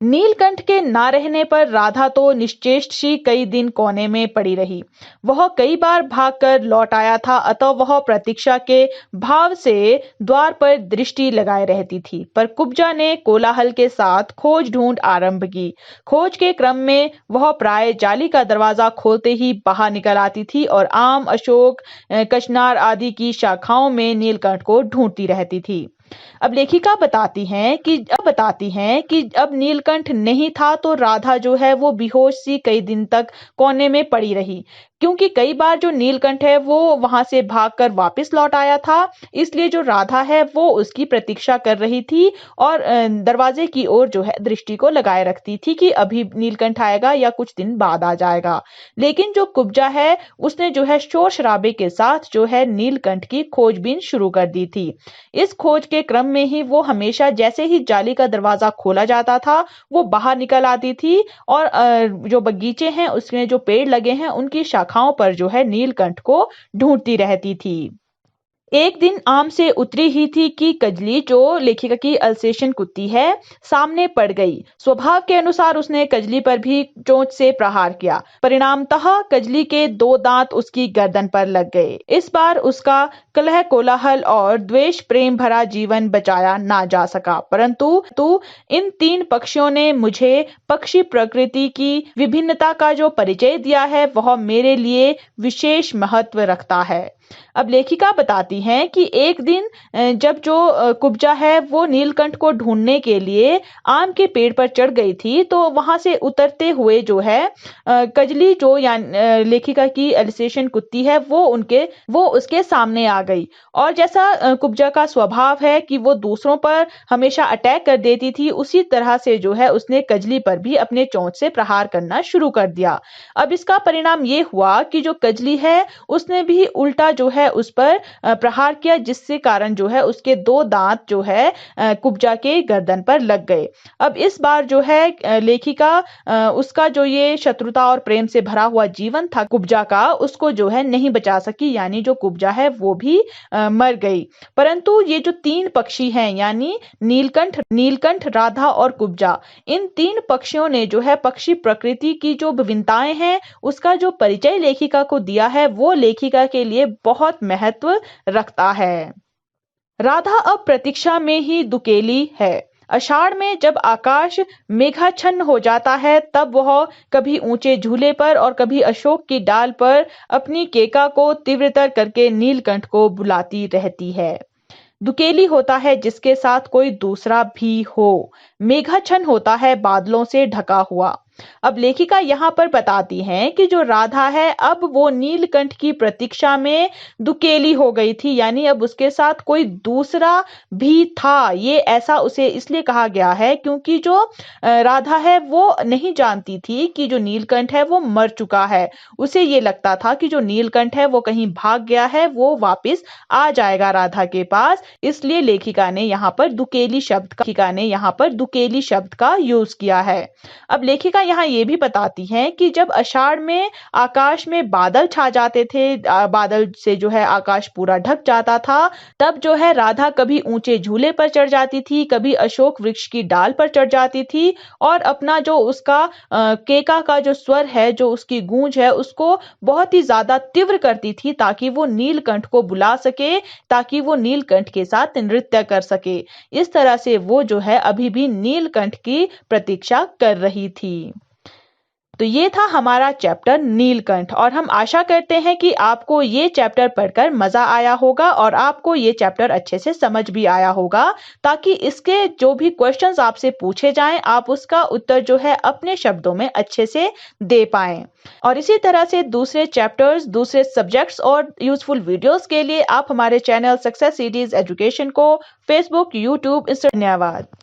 नीलकंठ के ना रहने पर राधा तो निश्चेष्ट सी कई दिन कोने में पड़ी रही। वह कई बार भागकर लौट आया था, अतः वह प्रतीक्षा के भाव से द्वार पर दृष्टि लगाए रहती थी। पर कुब्जा ने कोलाहल के साथ खोज ढूंढ आरंभ की। खोज के क्रम में वह प्राय जाली का दरवाजा खोलते ही बाहर निकल आती थी और आम, अशोक, कचनार आदि की शाखाओं में नीलकंठ को ढूंढती रहती थी। अब लेखिका बताती हैं कि अब नीलकंठ नहीं था तो राधा जो है वो बेहोश सी कई दिन तक कोने में पड़ी रही, क्योंकि कई बार जो नीलकंठ है वो वहां से भागकर वापस लौट आया था। इसलिए जो राधा है वो उसकी प्रतीक्षा कर रही थी और दरवाजे की ओर जो है दृष्टि को लगाए रखती थी कि अभी नीलकंठ आएगा या कुछ दिन बाद आ जाएगा। लेकिन जो कुब्जा है उसने जो है शोर शराबे के साथ जो है नीलकंठ की खोजबीन शुरू कर दी थी। इस खोज के क्रम में ही वो हमेशा जैसे ही जाली का दरवाजा खोला जाता था वो बाहर निकल आती थी और जो बगीचे हैं उसमें जो पेड़ लगे हैं उनकी शाखाओं पर जो है नीलकंठ को ढूंढती रहती थी। एक दिन आम से उतरी ही थी कि कजली, जो लेखिका की अल्सेशियन कुत्ती है, सामने पड़ गई। स्वभाव के अनुसार उसने कजली पर भी चोंच से प्रहार किया। परिणामतः कजली के 2 दांत उसकी गर्दन पर लग गए। इस बार उसका कलह, कोलाहल और द्वेष प्रेम भरा जीवन बचाया ना जा सका, परंतु इन 3 पक्षियों ने मुझे पक्षी प्रकृति की विभिन्नता का जो परिचय दिया है वह मेरे लिए विशेष महत्व रखता है। अब लेखिका बताती हैं कि एक दिन जब जो कुब्जा है वो नीलकंठ को ढूंढने के लिए आम के पेड़ पर चढ़ गई थी तो वहां से उतरते हुए जो है कजली, जो लेखिका की एल्सेशियन कुत्ती है, वो उसके सामने आ गई। और जैसा कुब्जा का स्वभाव है कि वो दूसरों पर हमेशा अटैक कर देती थी, उसी तरह से जो है उसने कजली पर भी अपने चोंच से प्रहार करना शुरू कर दिया। अब इसका परिणाम ये हुआ कि जो कजली है उसने भी उल्टा जो है उस पर प्रहार किया, जिससे कारण जो है उसके 2 दांत जो है कुब्जा के गर्दन पर लग गए। अब इस बार जो है लेखिका उसका जो ये शत्रुता और प्रेम से भरा हुआ जीवन था कुब्जा का, उसको जो है नहीं बचा सकी, यानी जो कुब्जा है वो भी मर गई। परंतु ये जो 3 पक्षी हैं यानी नीलकंठ, राधा और कुब्जा, इन 3 पक्षियों ने जो है पक्षी प्रकृति की जो विभिन्नताएं हैं उसका जो परिचय लेखिका को दिया है वो लेखिका के लिए बहुत महत्व रखता है। राधा अब प्रतीक्षा में ही दुकेली है। आषाढ़ में जब आकाश मेघाच्छन्न हो जाता है तब वह कभी ऊंचे झूले पर और कभी अशोक की डाल पर अपनी केका को तीव्रतर करके नीलकंठ को बुलाती रहती है। दुकेली होता है जिसके साथ कोई दूसरा भी हो। मेघाच्छन्न होता है बादलों से ढका हुआ। अब लेखिका यहाँ पर बताती हैं कि जो राधा है अब वो नीलकंठ की प्रतीक्षा में दुकेली हो गई थी, यानी अब उसके साथ कोई दूसरा भी था। ये ऐसा उसे इसलिए कहा गया है क्योंकि जो राधा है वो नहीं जानती थी कि जो नीलकंठ है वो मर चुका है। उसे ये लगता था कि जो नीलकंठ है वो कहीं भाग गया है, वो वापस आ जाएगा राधा के पास। इसलिए लेखिका ने यहाँ पर दुकेली शब्द का यूज किया है। अब लेखिका यहाँ ये भी बताती हैं कि जब आषाढ़ में आकाश में बादल छा जाते थे, बादल से जो है आकाश पूरा ढक जाता था, तब जो है राधा कभी ऊंचे झूले पर चढ़ जाती थी, कभी अशोक वृक्ष की डाल पर चढ़ जाती थी और अपना जो उसका केका का जो स्वर है, जो उसकी गूंज है, उसको बहुत ही ज्यादा तीव्र करती थी ताकि वो नीलकंठ को बुला सके, ताकि वो नीलकंठ के साथ नृत्य कर सके। इस तरह से वो जो है अभी भी नीलकंठ की प्रतीक्षा कर रही थी। तो ये था हमारा चैप्टर नीलकंठ और हम आशा करते हैं कि आपको ये चैप्टर पढ़कर मजा आया होगा और आपको ये चैप्टर अच्छे से समझ भी आया होगा, ताकि इसके जो भी क्वेश्चंस आपसे पूछे जाएं आप उसका उत्तर जो है अपने शब्दों में अच्छे से दे पाएं। और इसी तरह से दूसरे चैप्टर्स, दूसरे सब्जेक्ट्स और यूजफुल वीडियोस के लिए आप हमारे चैनल सक्सेस सीरीज एजुकेशन को फेसबुक, यूट्यूब, इंस्टाग्राम। धन्यवाद।